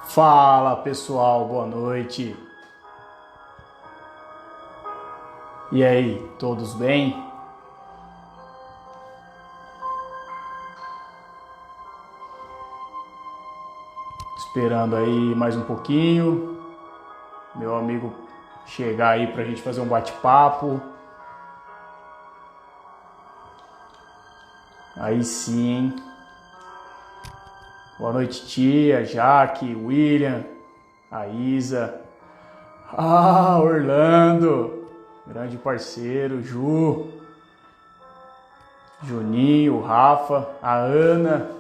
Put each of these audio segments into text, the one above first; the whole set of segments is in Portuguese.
Fala pessoal, boa noite. E aí, todos bem? Esperando aí mais um pouquinho, meu amigo chegar aí pra gente fazer um bate-papo. Aí sim, hein? Boa noite, tia, Jaque, William, a Isa. Orlando, grande parceiro, Juninho, Rafa, a Ana.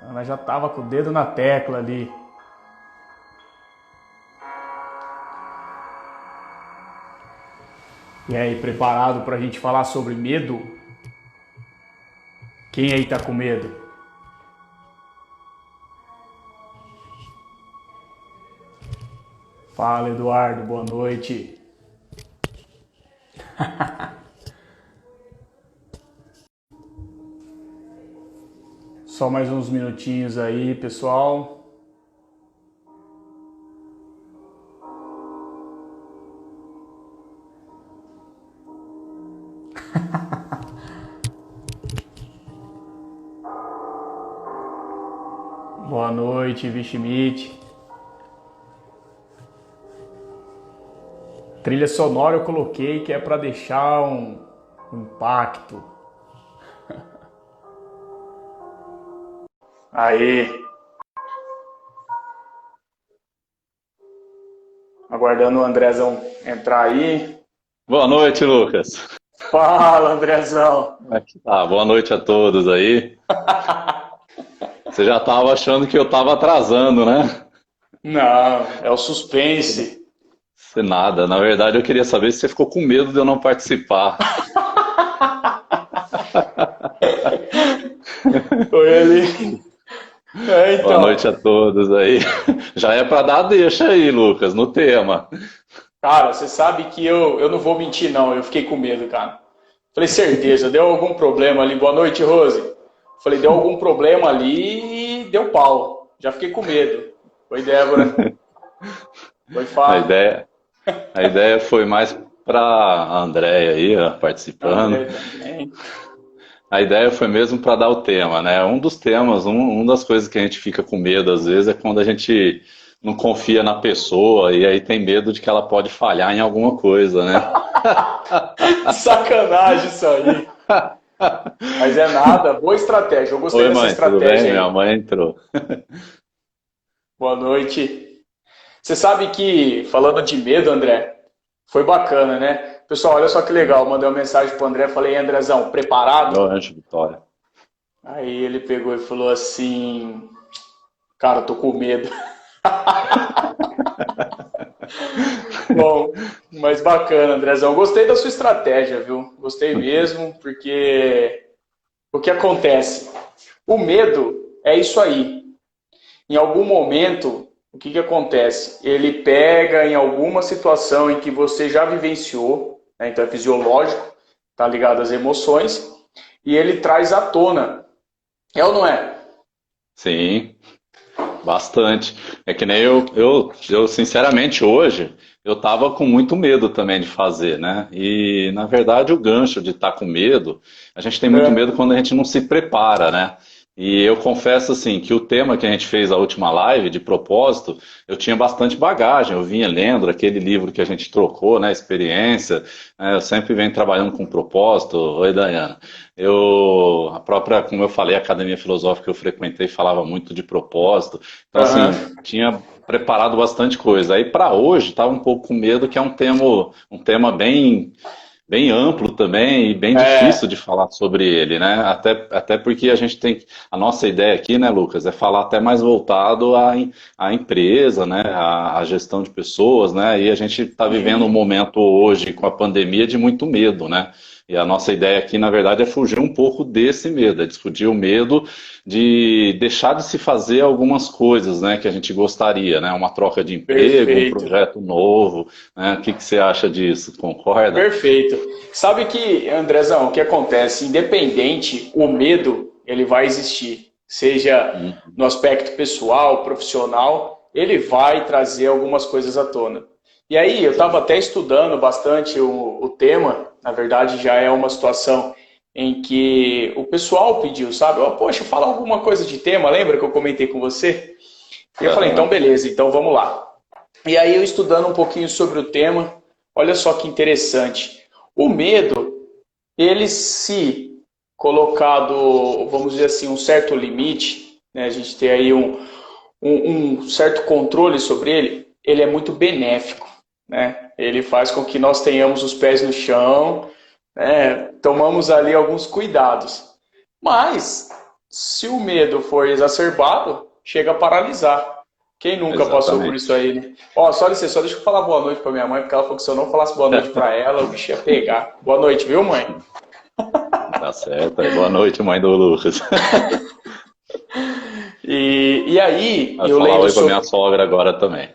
A Ana já tava com o dedo na tecla ali. E aí, preparado pra gente falar sobre medo? Quem aí tá com medo? Fala, Eduardo, boa noite. Só mais uns minutinhos aí, pessoal. Boa noite, Vishimit. Trilha sonora eu coloquei que é para deixar um impacto. Aí. Aguardando o Andrezão entrar aí. Boa noite, Lucas. Fala, Andrezão. Boa noite a todos aí. Você já estava achando que eu estava atrasando, né? Não, é o suspense. Se nada. Na verdade, eu queria saber se você ficou com medo de eu não participar. Foi ele. Então. Boa noite a todos aí. Já é para dar a deixa aí, Lucas, no tema. Cara, você sabe que eu não vou mentir, não. Eu fiquei com medo, cara. Falei, certeza, deu algum problema ali. Boa noite, Rose. Falei, deu algum problema ali e deu pau. Já fiquei com medo. Oi, Débora. Oi, Fábio. A ideia foi mais para a Andréia aí, ó, participando. A ideia foi mesmo para dar o tema, né? Um dos temas, uma das coisas que a gente fica com medo às vezes é quando a gente não confia na pessoa e aí tem medo de que ela pode falhar em alguma coisa, né? Sacanagem isso aí. Mas é nada, boa estratégia. Eu gostei Oi, dessa mãe, tudo bem? estratégia aí. Minha mãe entrou. Boa noite. Você sabe que, falando de medo, André, foi bacana, né? Pessoal, olha só que legal. Mandei uma mensagem pro André, falei, Andrezão, preparado? Meu anjo, Vitória. Aí ele pegou e falou assim, cara, eu tô com medo. Bom, mas bacana, Andrezão. Gostei da sua estratégia, viu? Gostei mesmo, porque o que acontece? O medo é isso aí. Em algum momento, o que acontece? Ele pega em alguma situação em que você já vivenciou, né? Então é fisiológico, tá ligado às emoções, e ele traz à tona. É ou não é? Sim, bastante. É que nem eu sinceramente, hoje, eu tava com muito medo também de fazer, né? E, na verdade, o gancho de estar com medo, a gente tem muito medo É. quando a gente não se prepara, né? E eu confesso, assim, que o tema que a gente fez a última live, de propósito, eu tinha bastante bagagem. Eu vinha lendo aquele livro que a gente trocou, né? Experiência, né? Eu sempre venho trabalhando com propósito. Oi, Dayana. A própria, como eu falei, a academia filosófica que eu frequentei falava muito de propósito. Então, assim, Aham. tinha preparado bastante coisa. Aí, para hoje, estava um pouco com medo, que é um tema bem amplo também e bem difícil É, de falar sobre ele, né? Até porque a gente tem. A nossa ideia aqui, né, Lucas, é falar até mais voltado à empresa, né? À gestão de pessoas, né? E a gente está vivendo um sim. momento hoje com a pandemia de muito medo, né? E a nossa ideia aqui, na verdade, é fugir um pouco desse medo, é discutir o medo de deixar de se fazer algumas coisas, né, que a gente gostaria, né, uma troca de emprego, um Perfeito. projeto novo, né, o que que você acha disso? Concorda? Perfeito. Sabe que, Andrezão, o que acontece? Independente, o medo, ele vai existir. Seja Uhum. no aspecto pessoal, profissional. ele vai trazer algumas coisas à tona. E aí, eu estava até estudando bastante o tema, na verdade já é uma situação em que o pessoal pediu, sabe? Oh, poxa, fala alguma coisa de tema, lembra que eu comentei com você? E eu falei, então beleza, então vamos lá. E aí eu estudando um pouquinho sobre o tema, olha só que interessante. O medo, ele se colocado, vamos dizer assim, um certo limite, né? A gente tem aí um certo controle sobre ele, ele é muito benéfico, né? Ele faz com que nós tenhamos os pés no chão, né? Tomamos ali alguns cuidados. Mas, se o medo for exacerbado, chega a paralisar. Quem nunca passou por isso Exatamente. aí, né? Ó, só licença, só deixa eu falar boa noite pra minha mãe, porque ela falou que se eu não falasse boa noite pra ela, o bicho ia pegar. Boa noite, viu, mãe? Tá certo. Aí, boa noite, mãe do Lucas. E aí, Vai eu falar lendo oi pra minha sobre. sogra agora também.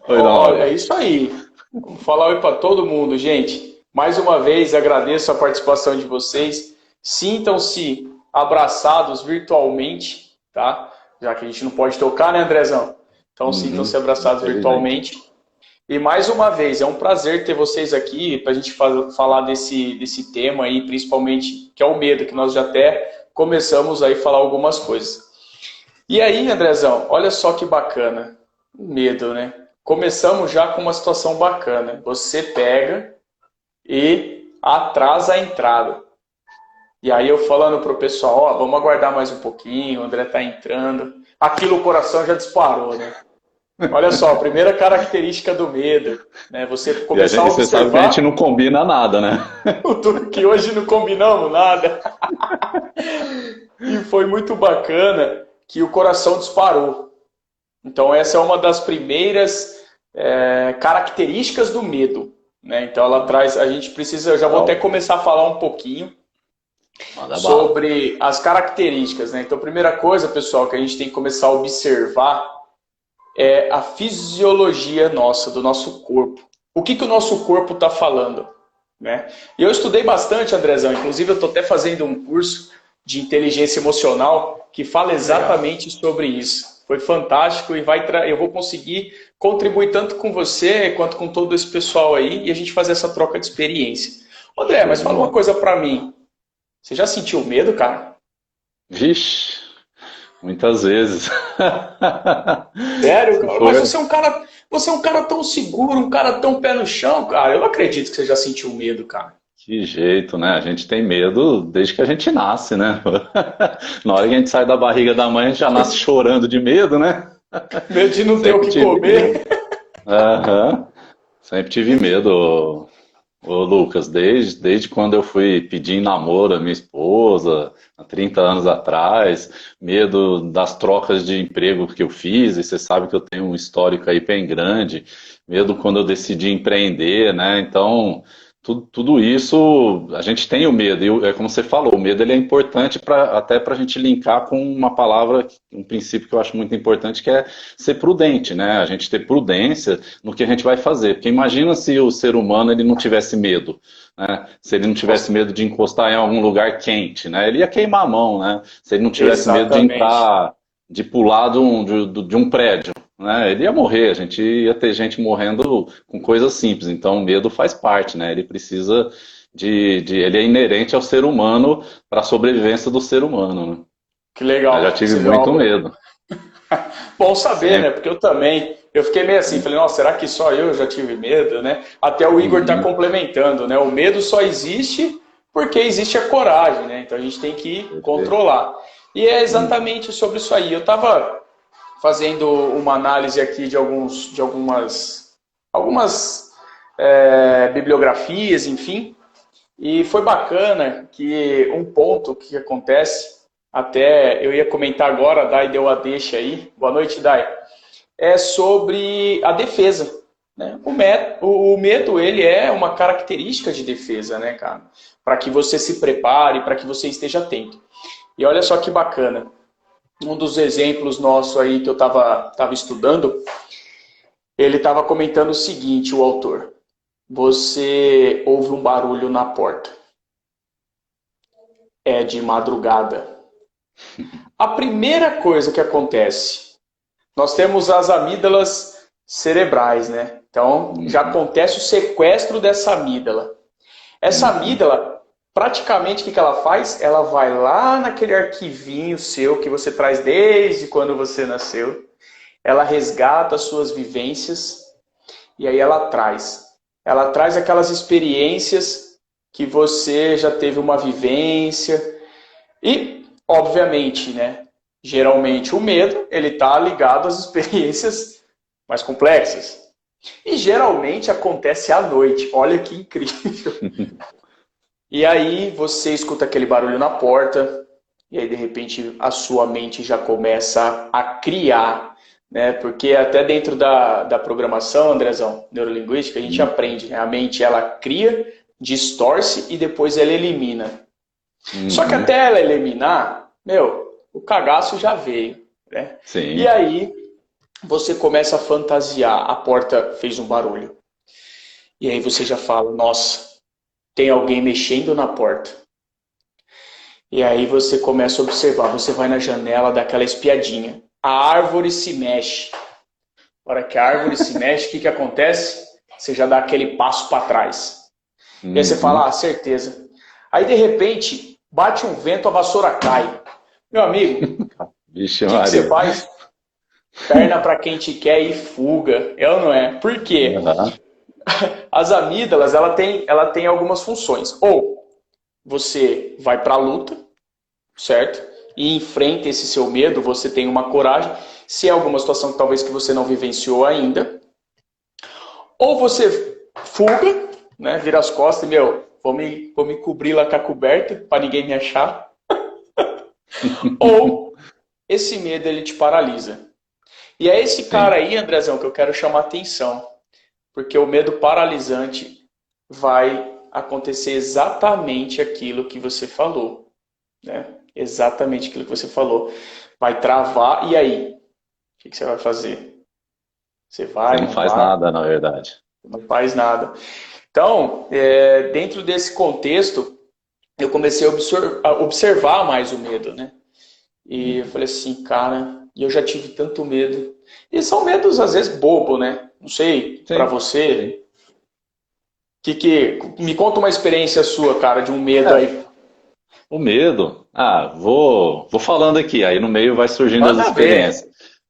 Oi, dona Olha, é Olga. isso aí. Vou falar oi para todo mundo, gente. Mais uma vez, agradeço a participação de vocês. Sintam-se abraçados virtualmente, tá? Já que a gente não pode tocar, né, Andrezão? Então, sintam-se Uhum, abraçados infelizmente. virtualmente. E mais uma vez, é um prazer ter vocês aqui para a gente falar desse tema aí, principalmente, que é o medo, que nós já até começamos aí a falar algumas coisas. E aí, Andrezão, olha só que bacana. Medo, né? Começamos já com uma situação bacana. Você pega e atrasa a entrada. E aí eu falando pro pessoal, ó, vamos aguardar mais um pouquinho, o André tá entrando. Aquilo o coração já disparou, né? Olha só, a primeira característica do medo, né? Você começar a E você sabe que a gente observar não combina nada, né? o tudo que hoje não combinamos nada. E foi muito bacana que o coração disparou. Então, essa é uma das primeiras características do medo, né? Então, ela traz, a gente precisa, eu já vou até Legal. começar a falar um pouquinho Manda bala. sobre as características, né? Então, a primeira coisa, pessoal, que a gente tem que começar a observar é a fisiologia nossa, do nosso corpo. O que o nosso corpo está falando, né? E eu estudei bastante, Andrezão, inclusive eu estou até fazendo um curso de inteligência emocional que fala exatamente sobre isso. Foi fantástico e eu vou conseguir contribuir tanto com você quanto com todo esse pessoal aí e a gente fazer essa troca de experiência. André, Show mas de fala uma bola. coisa para mim. Você já sentiu medo, cara? Vixe, muitas vezes. Sério, Se cara? Mas for. você é um cara tão seguro, um cara tão pé no chão, cara. Eu não acredito que você já sentiu medo, cara. Que jeito, né? A gente tem medo desde que a gente nasce, né? Na hora que a gente sai da barriga da mãe, a gente já nasce chorando de medo, né? Medo de não ter o Sempre que tive medo. comer. Aham. Sempre tive medo, ô Lucas, desde quando eu fui pedir em namoro a minha esposa, há 30 anos atrás, medo das trocas de emprego que eu fiz, e você sabe que eu tenho um histórico aí bem grande, medo quando eu decidi empreender, né? Então, tudo isso, a gente tem o medo, e é como você falou, o medo ele é importante até para a gente linkar com uma palavra, um princípio que eu acho muito importante, que é ser prudente, né? A gente ter prudência no que a gente vai fazer. Porque imagina se o ser humano ele não tivesse medo, né? Se ele não tivesse medo de encostar em algum lugar quente, né? Ele ia queimar a mão, né? Se ele não tivesse medo de Exatamente. entrar, de pular de um prédio, né? Ele ia morrer. A gente ia ter gente morrendo com coisas simples. Então o medo faz parte, né? Ele precisa ele é inerente ao ser humano para a sobrevivência do ser humano, né? Que Eu já legal. tive muito medo. Bom saber, né? Sempre. Porque eu também. Eu fiquei meio assim, falei, nossa, será que só eu já tive medo, né? Até o Igor está Uhum. complementando, né? O medo só existe porque existe a coragem, né? Então a gente tem que Perfeito. controlar. E é Uhum. exatamente sobre isso aí. Eu estava fazendo uma análise aqui de algumas bibliografias, enfim, e foi bacana que um ponto que acontece, até eu ia comentar agora, a Dai deu a deixa aí, boa noite, Dai, é sobre a defesa. Né? O medo, ele é uma característica de defesa, né, cara? Para que você se prepare, para que você esteja atento. E olha só que bacana. Um dos exemplos nossos aí que eu tava estudando, ele estava comentando o seguinte, o autor. Você ouve um barulho na porta. É de madrugada. A primeira coisa que acontece, nós temos as amígdalas cerebrais, né? Então, já acontece o sequestro dessa amígdala. Essa amígdala, praticamente, o que ela faz? Ela vai lá naquele arquivinho seu que você traz desde quando você nasceu. Ela resgata as suas vivências e aí ela traz. Ela traz aquelas experiências que você já teve uma vivência. E, obviamente, né? Geralmente o medo, ele está ligado às experiências mais complexas. E geralmente acontece à noite. Olha que incrível. E aí você escuta aquele barulho na porta, e aí de repente a sua mente já começa a criar, né? Porque até dentro da programação, Andrezão, neurolinguística, a gente aprende, né? A mente ela cria, distorce e depois ela elimina. Só que até ela eliminar, o cagaço já veio, né? Sim. E aí você começa a fantasiar, a porta fez um barulho. E aí você já fala, nossa, tem alguém mexendo na porta. E aí você começa a observar, você vai na janela, dá aquela espiadinha. A árvore se mexe. Na hora que a árvore se mexe, o que acontece? Você já dá aquele passo para trás. E aí você fala, certeza. Aí de repente, bate um vento, a vassoura cai. Meu amigo, o que você faz? Perna para quem te quer e fuga. É ou não é? Por quê? As amígdalas, ela tem algumas funções. Ou você vai para a luta, certo? E enfrenta esse seu medo, você tem uma coragem. Se é alguma situação que talvez que você não vivenciou ainda. Ou você fuga, né? Vira as costas e, vou me cobrir lá com a coberta para ninguém me achar. Ou esse medo, ele te paralisa. E é esse cara aí, Andrezão, que eu quero chamar a atenção. Porque o medo paralisante vai acontecer exatamente aquilo que você falou. Né? Exatamente aquilo que você falou. Vai travar, e aí? O que você vai fazer? Você não faz nada, na verdade. Não faz nada. Então, dentro desse contexto, eu comecei a observar mais o medo, né? E eu falei assim, cara, e eu já tive tanto medo. E são medos, às vezes, bobo, né? Não sei, pra você. Me conta uma experiência sua, cara, de um medo aí. O medo? Vou falando aqui, aí no meio vai surgindo as experiências.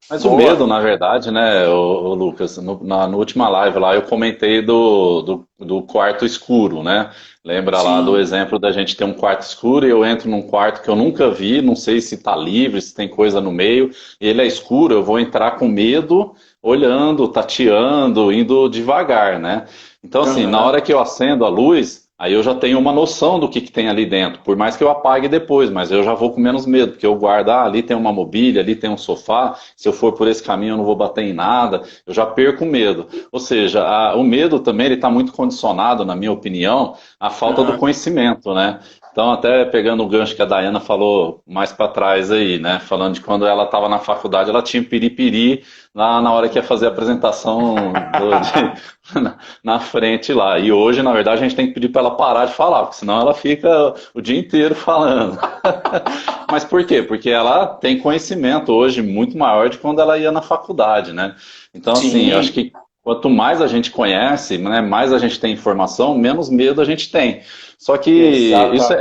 Mas o medo, na verdade, né, o Lucas, na última live lá eu comentei do quarto escuro, né? Lembra lá do exemplo da gente ter um quarto escuro e eu entro num quarto que eu nunca vi, não sei se tá livre, se tem coisa no meio, e ele é escuro, eu vou entrar com medo, olhando, tateando, indo devagar, né? Então, assim, na hora que eu acendo a luz, aí eu já tenho uma noção do que tem ali dentro, por mais que eu apague depois, mas eu já vou com menos medo, porque eu guardo, ali tem uma mobília, ali tem um sofá, se eu for por esse caminho eu não vou bater em nada, eu já perco o medo. Ou seja, o medo também está muito condicionado, na minha opinião, à falta do conhecimento, né? Então, até pegando o gancho que a Dayana falou mais para trás aí, né? Falando de quando ela estava na faculdade, ela tinha piripiri lá na hora que ia fazer a apresentação na frente lá. E hoje, na verdade, a gente tem que pedir para ela parar de falar, porque senão ela fica o dia inteiro falando. Mas por quê? Porque ela tem conhecimento hoje muito maior de quando ela ia na faculdade, né? Então, assim, eu acho que quanto mais a gente conhece, né, mais a gente tem informação, menos medo a gente tem. Só que isso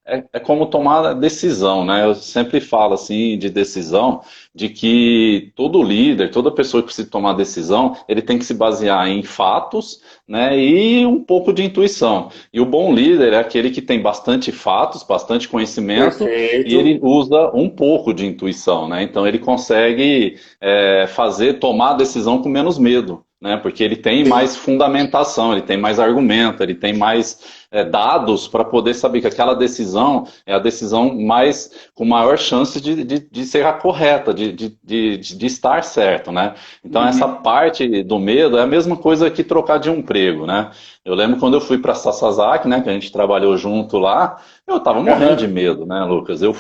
é como tomar decisão, né? Eu sempre falo assim de decisão, de que todo líder, toda pessoa que precisa tomar decisão, ele tem que se basear em fatos, né, e um pouco de intuição. E o bom líder é aquele que tem bastante fatos, bastante conhecimento, e ele usa um pouco de intuição, né? Então ele consegue tomar a decisão com menos medo, né? Porque ele tem mais fundamentação, ele tem mais argumento, ele tem mais dados para poder saber que aquela decisão é a decisão com maior chance de ser a correta, de estar certo, né? Então essa parte do medo é a mesma coisa que trocar de emprego, né? Eu lembro quando eu fui para a Sasazaki, né, que a gente trabalhou junto lá, eu estava morrendo de medo, né, Lucas? Eu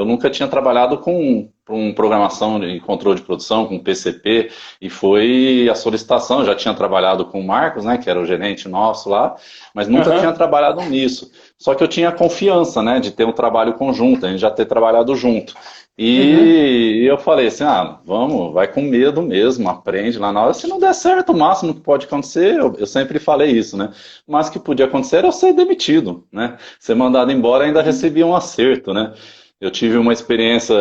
nunca tinha trabalhado com programação e controle de produção, com PCP, e foi a solicitação. Eu já tinha trabalhado com o Marcos, né, que era o gerente nosso lá, mas nunca tinha trabalhado nisso. Só que eu tinha confiança, né, de ter um trabalho conjunto, a gente já ter trabalhado junto. Uhum. E eu falei assim, vamos, vai com medo mesmo, aprende lá na hora. Se não der certo, o máximo que pode acontecer, eu sempre falei isso, né? Mas que podia acontecer era eu ser demitido, né? Ser mandado embora ainda recebia um acerto, né? Eu tive uma experiência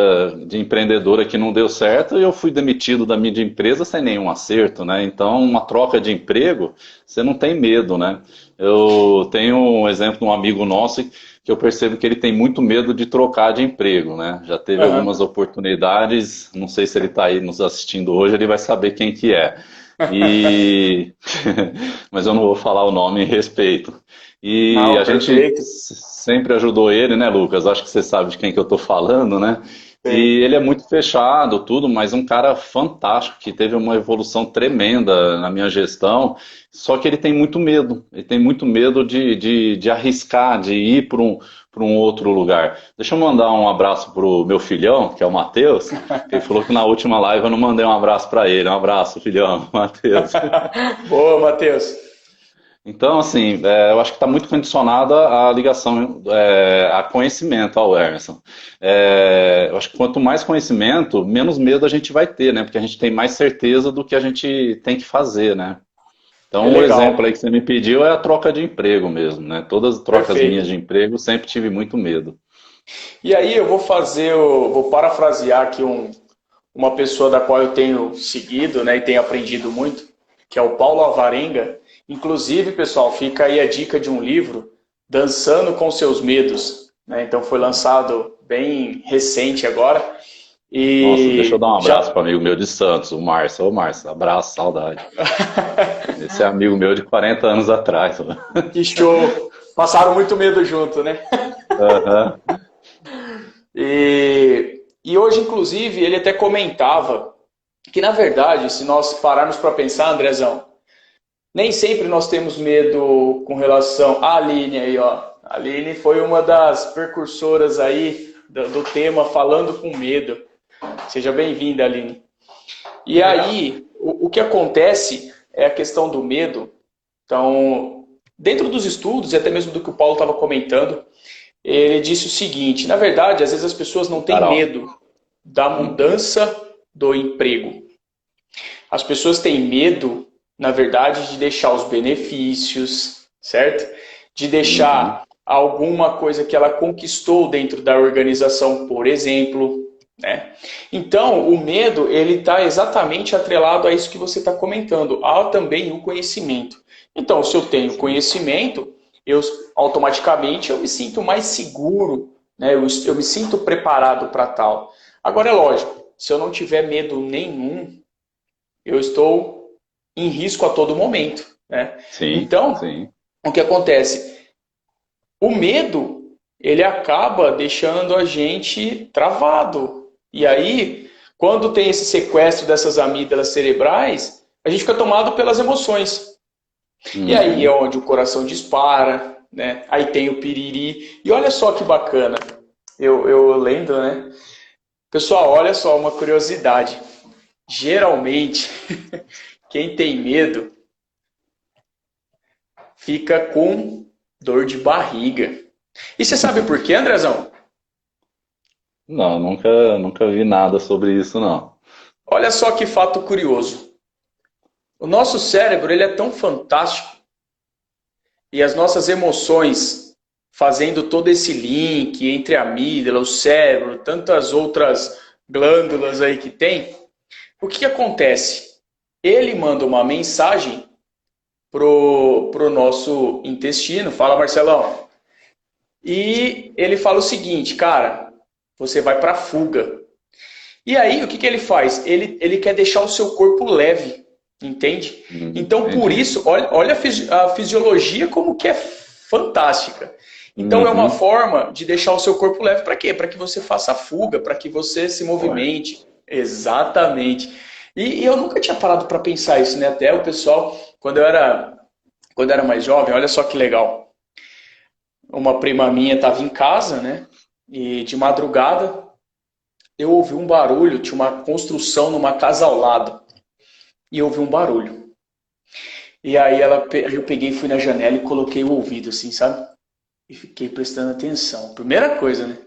de empreendedora que não deu certo e eu fui demitido da minha empresa sem nenhum acerto, né? Então, uma troca de emprego, você não tem medo, né? Eu tenho um exemplo de um amigo nosso que eu percebo que ele tem muito medo de trocar de emprego, né? Já teve algumas Aham. oportunidades, não sei se ele está aí nos assistindo hoje, ele vai saber quem que é. E mas eu não vou falar o nome em respeito. E Não, a gente perfeito. sempre ajudou ele, né, Lucas? Acho que você sabe de quem que eu tô falando, né? E Sei. ele é muito fechado, tudo, mas um cara fantástico, que teve uma evolução tremenda na minha gestão. Só que ele tem muito medo. Ele tem muito medo de arriscar, de ir para um outro lugar. Deixa eu mandar um abraço pro meu filhão, que é o Matheus, que ele falou que na última live eu não mandei um abraço para ele. Um abraço, filhão, Matheus. Boa, Matheus. Então, assim, eu acho que está muito condicionada à ligação, a conhecimento, ao Emerson. Eu acho que quanto mais conhecimento, menos medo a gente vai ter, né? Porque a gente tem mais certeza do que a gente tem que fazer, né? Que Então, o exemplo legal. aí que você me pediu é a troca de emprego mesmo, né? Todas as trocas minhas Perfeito. de emprego sempre tive muito medo. E aí eu vou vou parafrasear aqui uma pessoa da qual eu tenho seguido, né, e tenho aprendido muito, que é o Paulo Alvarenga. Inclusive, pessoal, fica aí a dica de um livro, Dançando com Seus Medos, né? Então foi lançado bem recente agora. Nossa, deixa eu E dar um abraço já para amigo meu de Santos, o Márcio. Ô, Márcio, abraço, saudade. Esse é amigo meu de 40 anos atrás. que show! Passaram muito medo junto, né? Aham. E hoje, inclusive, ele até comentava que, na verdade, se nós pararmos para pensar, Andrezão, nem sempre nós temos medo com relação à Aline aí, ó. A Aline foi uma das precursoras aí do tema Falando com Medo. Seja bem-vinda, Aline. E Legal. aí, o que acontece é a questão do medo. Então, dentro dos estudos, e até mesmo do que o Paulo estava comentando, ele disse o seguinte: na verdade, às vezes as pessoas não têm Carol. medo da mudança do emprego. As pessoas têm medo, na verdade, de deixar os benefícios, certo? De Uhum. deixar alguma coisa que ela conquistou dentro da organização, por exemplo, né? Então, o medo, ele está exatamente atrelado a isso que você está comentando, há também o conhecimento. Então, se eu tenho Sim. conhecimento, eu automaticamente eu me sinto mais seguro, né? Eu me sinto preparado para tal. Agora, é lógico, se eu não tiver medo nenhum, eu estou em risco a todo momento, né? Sim, Então, sim. o que acontece? O medo, ele acaba deixando a gente travado. E aí, quando tem esse sequestro dessas amígdalas cerebrais, a gente fica tomado pelas emoções. E aí é Uhum. onde o coração dispara, né? Aí tem o piriri. E olha só que bacana, eu lendo, né? Pessoal, olha só uma curiosidade. Geralmente, quem tem medo fica com dor de barriga. E você sabe por quê, Andrezão? Não, nunca vi nada sobre isso, não. Olha só que fato curioso. O nosso cérebro ele é tão fantástico e as nossas emoções fazendo todo esse link entre a amígdala, o cérebro, tantas outras glândulas aí que tem. O que acontece? Ele manda uma mensagem pro nosso intestino, fala Marcelão, e ele fala o seguinte, cara, você vai para fuga. E aí, o que ele faz? Ele quer deixar o seu corpo leve, entende? Então, por Entendi. isso, olha a fisiologia como que é fantástica. Então, é uma Uhum. forma de deixar o seu corpo leve para quê? Para que você faça a fuga, para que você se Ué. movimente. Exatamente. E eu nunca tinha parado para pensar isso, né? Até o pessoal, quando eu era mais jovem, olha só que legal. Uma prima minha estava em casa, né? E de madrugada eu ouvi um barulho, tinha uma construção numa casa ao lado. E eu ouvi um barulho. E aí eu peguei, fui na janela e coloquei o ouvido, assim, sabe? e fiquei prestando atenção. Primeira coisa, né?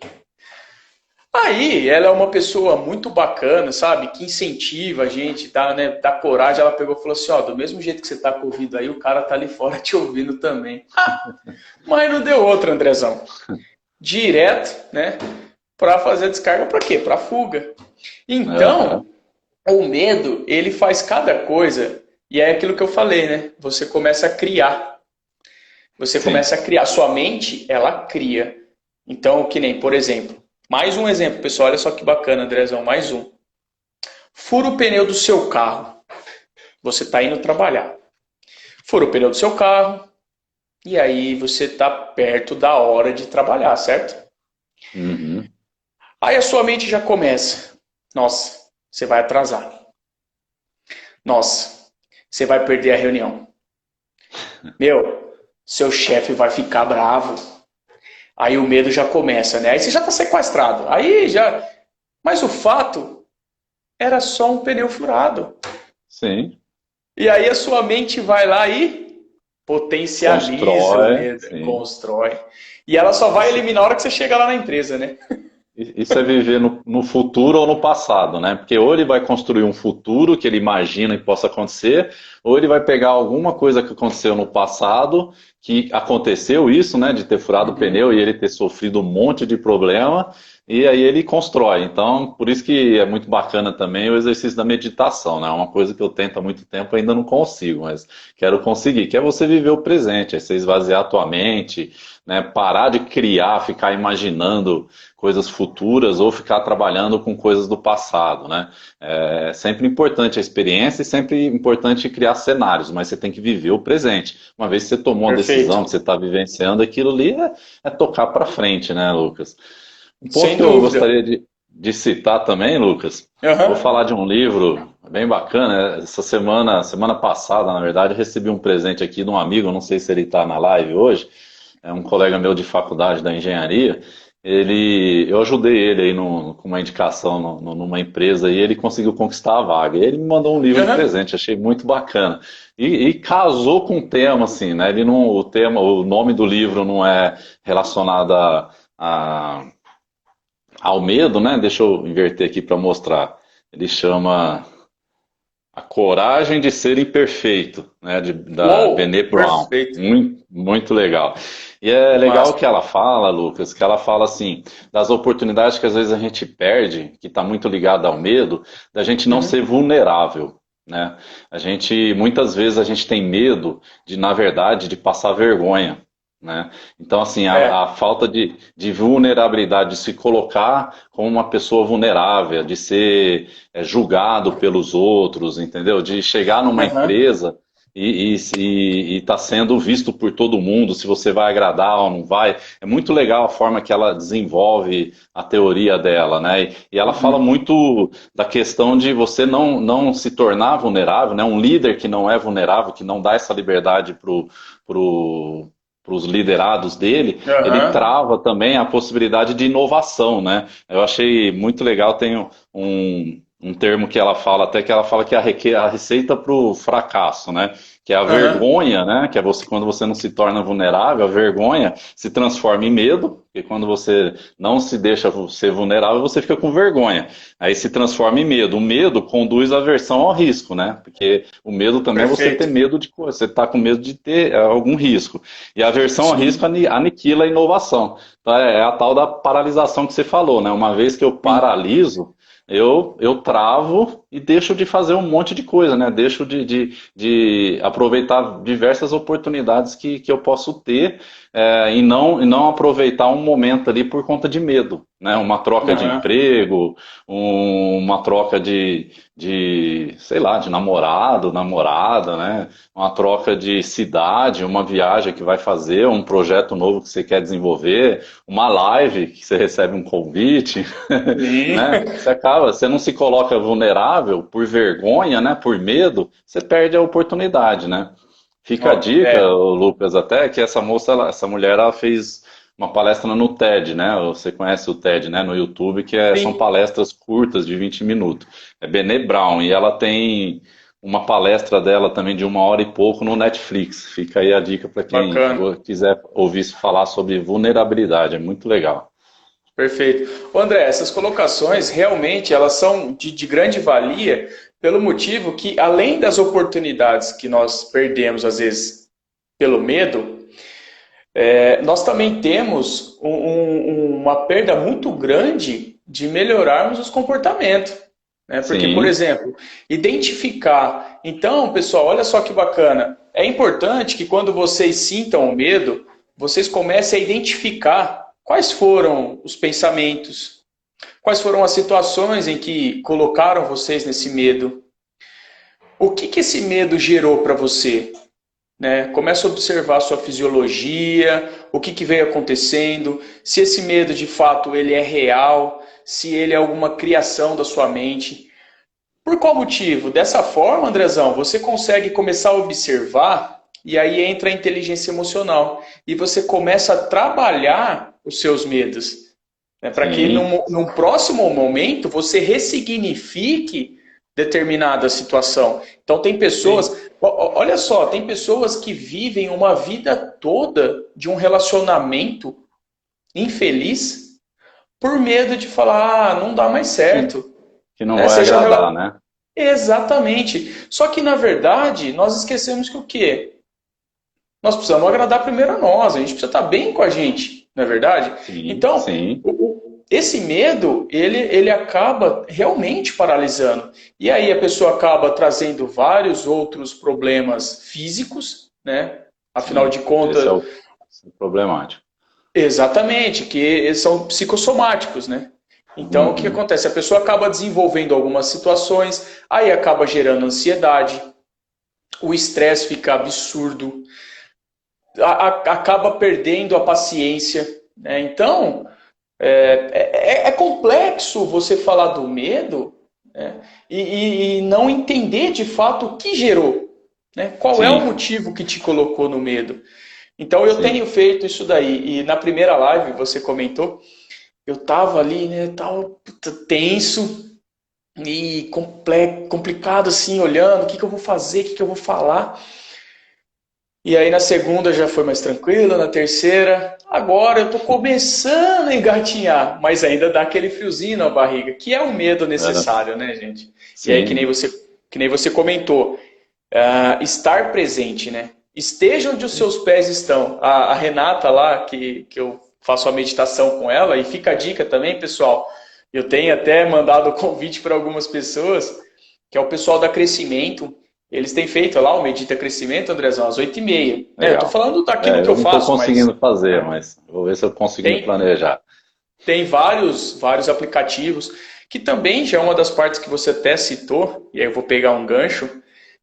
Aí, ela é uma pessoa muito bacana, sabe? Que incentiva a gente, dá, né, dá coragem. Ela pegou e falou assim, ó, do mesmo jeito que você tá com o ouvido aí, o cara tá ali fora te ouvindo também. Mas não deu outra, Andrezão. Direto, né? Pra fazer a descarga pra quê? Pra fuga. Então, Aham. o medo, ele faz cada coisa, e é aquilo que eu falei, né? Você começa a criar. Você Sim. começa a criar. Sua mente, ela cria. Então, que nem, por exemplo, mais um exemplo, pessoal. Olha só que bacana, Andrezão, mais um. Fura o pneu do seu carro. Você está indo trabalhar. Fura o pneu do seu carro. E aí você está perto da hora de trabalhar, certo? Uhum. Aí a sua mente já começa. Nossa, você vai atrasar. Nossa, você vai perder a reunião. Meu, seu chefe vai ficar bravo. Aí o medo já começa, né? Aí você já está sequestrado. Aí já. Mas o fato era só um pneu furado. Sim. E aí a sua mente vai lá e potencializa o Constrói, medo, sim. constrói. E ela só vai Isso, eliminar a hora que você chega lá na empresa, né? isso é viver no futuro ou no passado, né? Porque ou ele vai construir um futuro que ele imagina que possa acontecer, ou ele vai pegar alguma coisa que aconteceu no passado, que aconteceu isso, né? De ter furado o Uhum. pneu e ele ter sofrido um monte de problema, e aí ele constrói. Então, por isso que é muito bacana também o exercício da meditação, né? É uma coisa que eu tento há muito tempo, ainda não consigo, mas quero conseguir, que é você viver o presente, é você esvaziar a tua mente, né? Parar de criar, ficar imaginando coisas futuras ou ficar trabalhando com coisas do passado, né? É sempre importante a experiência e sempre importante criar cenários, mas você tem que viver o presente. Uma vez que você tomou uma decisão, que Perfeito. você está vivenciando, aquilo ali é tocar para frente, né, Lucas? Um ponto Sem que eu dúvida. gostaria de citar também, Lucas, vou Aham. falar de um livro bem bacana. Essa semana passada, na verdade, eu recebi um presente aqui de um amigo, não sei se ele está na live hoje, é um colega meu de faculdade da engenharia. Eu ajudei ele aí com uma indicação numa empresa e ele conseguiu conquistar a vaga. E ele me mandou um livro de Aham. presente, achei muito bacana. E casou com o tema, assim, né? Ele não, o tema, o nome do livro não é relacionado a- ao medo, né? Deixa eu inverter aqui para mostrar. Ele chama A Coragem de Ser Imperfeito, né, da Uou, Brené Brown. perfeito. Muito, muito legal. E é legal que Massa. ela fala, Lucas, que ela fala assim, das oportunidades que às vezes a gente perde, que está muito ligada ao medo, da gente não ser Uhum. vulnerável, né? Muitas vezes a gente tem medo de, na verdade, de passar vergonha, né? Então, assim, a É. falta de vulnerabilidade, de se colocar como uma pessoa vulnerável, de ser julgado pelos outros, entendeu? De chegar numa Aham. empresa e tá sendo visto por todo mundo, se você vai agradar ou não vai. É muito legal a forma que ela desenvolve a teoria dela, né? E ela fala Uhum. muito da questão de você não se tornar vulnerável, né? Um líder que não é vulnerável, que não dá essa liberdade pro para os liderados dele, ele Aham. trava também a possibilidade de inovação, né? Eu achei muito legal, tem um termo que ela fala, até que ela fala que é a receita para o fracasso, né? Que é a Aham. vergonha, né? Que é você quando você não se torna vulnerável, a vergonha se transforma em medo, porque quando você não se deixa ser vulnerável, você fica com vergonha. Aí se transforma em medo. O medo conduz à aversão ao risco, né? Porque o medo também é você ter Perfeito. medo de coisa, você está com medo de ter algum risco. E a aversão ao risco Sim. aniquila a inovação. Então é a tal da paralisação que você falou, né? Uma vez que eu Sim. paraliso, eu travo e deixo de fazer um monte de coisa, né? Deixo de aproveitar diversas oportunidades que eu posso ter e não aproveitar um momento ali por conta de medo, né? Uma troca de Aham. emprego, uma troca sei lá, de namorado, namorada, né? Uma troca de cidade, uma viagem que vai fazer, um projeto novo que você quer desenvolver, uma live que você recebe um convite, Sim. né? Você não se coloca vulnerável por vergonha, né? Por medo, você perde a oportunidade, né? Fica a Ó, dica, é. Lucas, até que essa mulher, ela fez uma palestra no TED, né? Você conhece o TED, né? No YouTube, são Sim. palestras curtas de 20 minutos. É Brené Brown e ela tem uma palestra dela também de 1 hora e pouco no Netflix. Fica aí a dica para quem Bacana. quiser ouvir falar sobre vulnerabilidade, é muito legal. Perfeito. Ô, André, essas colocações realmente elas são de grande valia pelo motivo que, além das oportunidades que nós perdemos, às vezes, pelo medo, nós também temos uma perda muito grande de melhorarmos os comportamentos. Né? Porque, por Sim, exemplo, identificar. Então, pessoal, olha só que bacana. É importante que quando vocês sintam o medo, vocês comecem a identificar quais foram os pensamentos, quais foram as situações em que colocaram vocês nesse medo. O que, que esse medo gerou para você? Né? Começa a observar a sua fisiologia, o que, que veio acontecendo, se esse medo de fato ele é real, se ele é alguma criação da sua mente. Por qual motivo? Dessa forma, Andrezão, você consegue começar a observar e aí entra a inteligência emocional. E você começa a trabalhar os seus medos. Né? Para que sim, num próximo momento você ressignifique determinada situação. Então tem sim, pessoas, olha só, tem pessoas que vivem uma vida toda de um relacionamento infeliz por medo de falar, não dá mais que, certo. que não Né? vai Seja agradar, né? Exatamente. Só que, na verdade, nós esquecemos que o quê? Nós precisamos agradar primeiro a nós, a gente precisa estar bem com a gente, não é verdade? Sim, Então, sim, esse medo, ele acaba realmente paralisando. E aí a pessoa acaba trazendo vários outros problemas físicos, né? Afinal sim. de Esse é contas, o problemático. exatamente, que são psicossomáticos, né? Então, o que Uhum, acontece? A pessoa acaba desenvolvendo algumas situações, aí acaba gerando ansiedade, o estresse fica absurdo, acaba perdendo a paciência. Né? Então, é complexo você falar do medo, né? E não entender de fato o que gerou. Né? Qual é o sim, motivo que te colocou no medo? Então, eu tenho sim. feito isso daí. E na primeira live, você comentou, eu tava ali, né, tava tenso e complicado assim, olhando, o que que eu vou fazer, o que que eu vou falar. E aí na segunda já foi mais tranquilo, na terceira, agora eu tô começando a engatinhar, mas ainda dá aquele friozinho na barriga, que é o medo É, necessário, né, gente? E aí sim, que nem você comentou, estar presente, né? Esteja onde os seus pés estão. A Renata lá, que eu faço a meditação com ela, e fica a dica também, pessoal. Eu tenho até mandado o convite para algumas pessoas, que é o pessoal da Crescimento. Eles têm feito lá o Medita Crescimento, Andrezão, às 8h30. Né? Eu estou legal. falando daquilo que eu Eu não estou faço, mas conseguindo fazer, né? mas vou ver se eu consigo me tem, planejar. tem vários aplicativos, que também já é uma das partes que você até citou, e aí eu vou pegar um gancho,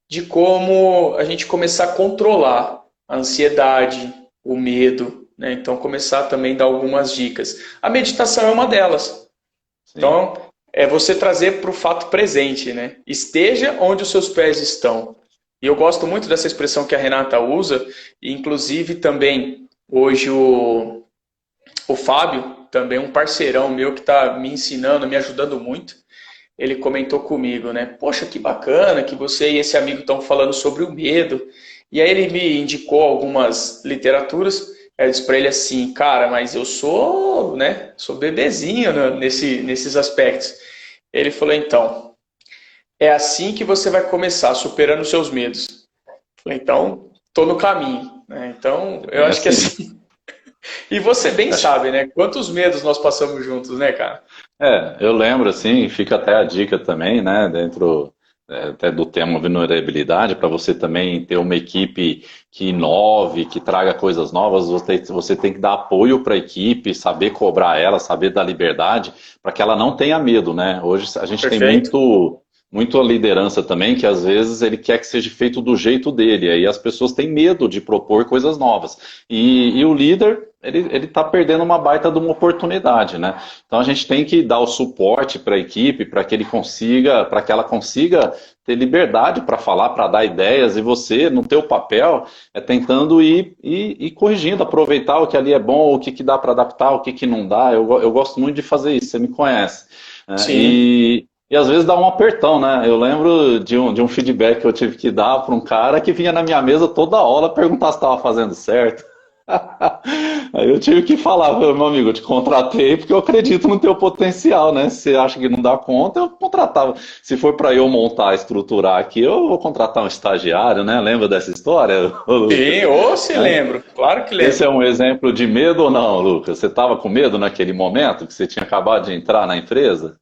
de como a gente começar a controlar a ansiedade, o medo, né? Então começar também a dar algumas dicas. A meditação é uma delas. Sim, Então é você trazer para o fato presente, né? Esteja onde os seus pés estão. E eu gosto muito dessa expressão que a Renata usa, e inclusive também hoje o Fábio, também um parceirão meu que está me ensinando, me ajudando muito, ele comentou comigo, né? Poxa, que bacana que você e esse amigo estão falando sobre o medo. E aí ele me indicou algumas literaturas. Eu disse para ele assim, cara, mas eu sou, né? Sou bebezinho nesses aspectos. Ele falou, então, é assim que você vai começar, superando os seus medos. Eu falei, então, tô no caminho. Né? Então, é eu bem acho que assim. assim. E você bem Acho sabe, né? Quantos medos nós passamos juntos, né, cara? eu lembro, assim, fica até a dica também, né, dentro até do tema vulnerabilidade, para você também ter uma equipe que inove, que traga coisas novas, você tem que dar apoio para a equipe, saber cobrar ela, saber dar liberdade, para que ela não tenha medo, né? Hoje a gente tem Perfeito? muito a liderança também, que às vezes ele quer que seja feito do jeito dele, aí as pessoas têm medo de propor coisas novas. E o líder, ele está perdendo uma baita de uma oportunidade, né? Então a gente tem que dar o suporte para a equipe, para que ele consiga, para que ela consiga ter liberdade para falar, para dar ideias, e você, no teu papel, tentando ir corrigindo, aproveitar o que ali é bom, o que, que dá para adaptar, o que, que não dá. Eu gosto muito de fazer isso, você me conhece. Né? Sim. E às vezes dá um apertão, né? Eu lembro de um feedback que eu tive que dar para um cara que vinha na minha mesa toda hora perguntar se estava fazendo certo. Aí eu tive que falar, meu amigo, eu te contratei porque eu acredito no teu potencial, né? Se você acha que não dá conta, eu contratava. Se for para eu montar, estruturar aqui, eu vou contratar um estagiário, né? Lembra dessa história, ô, Lucas? Sim, ou se Né? lembro, claro que Esse lembro. é um exemplo de medo ou não, Lucas? Você estava com medo naquele momento que você tinha acabado de entrar na empresa?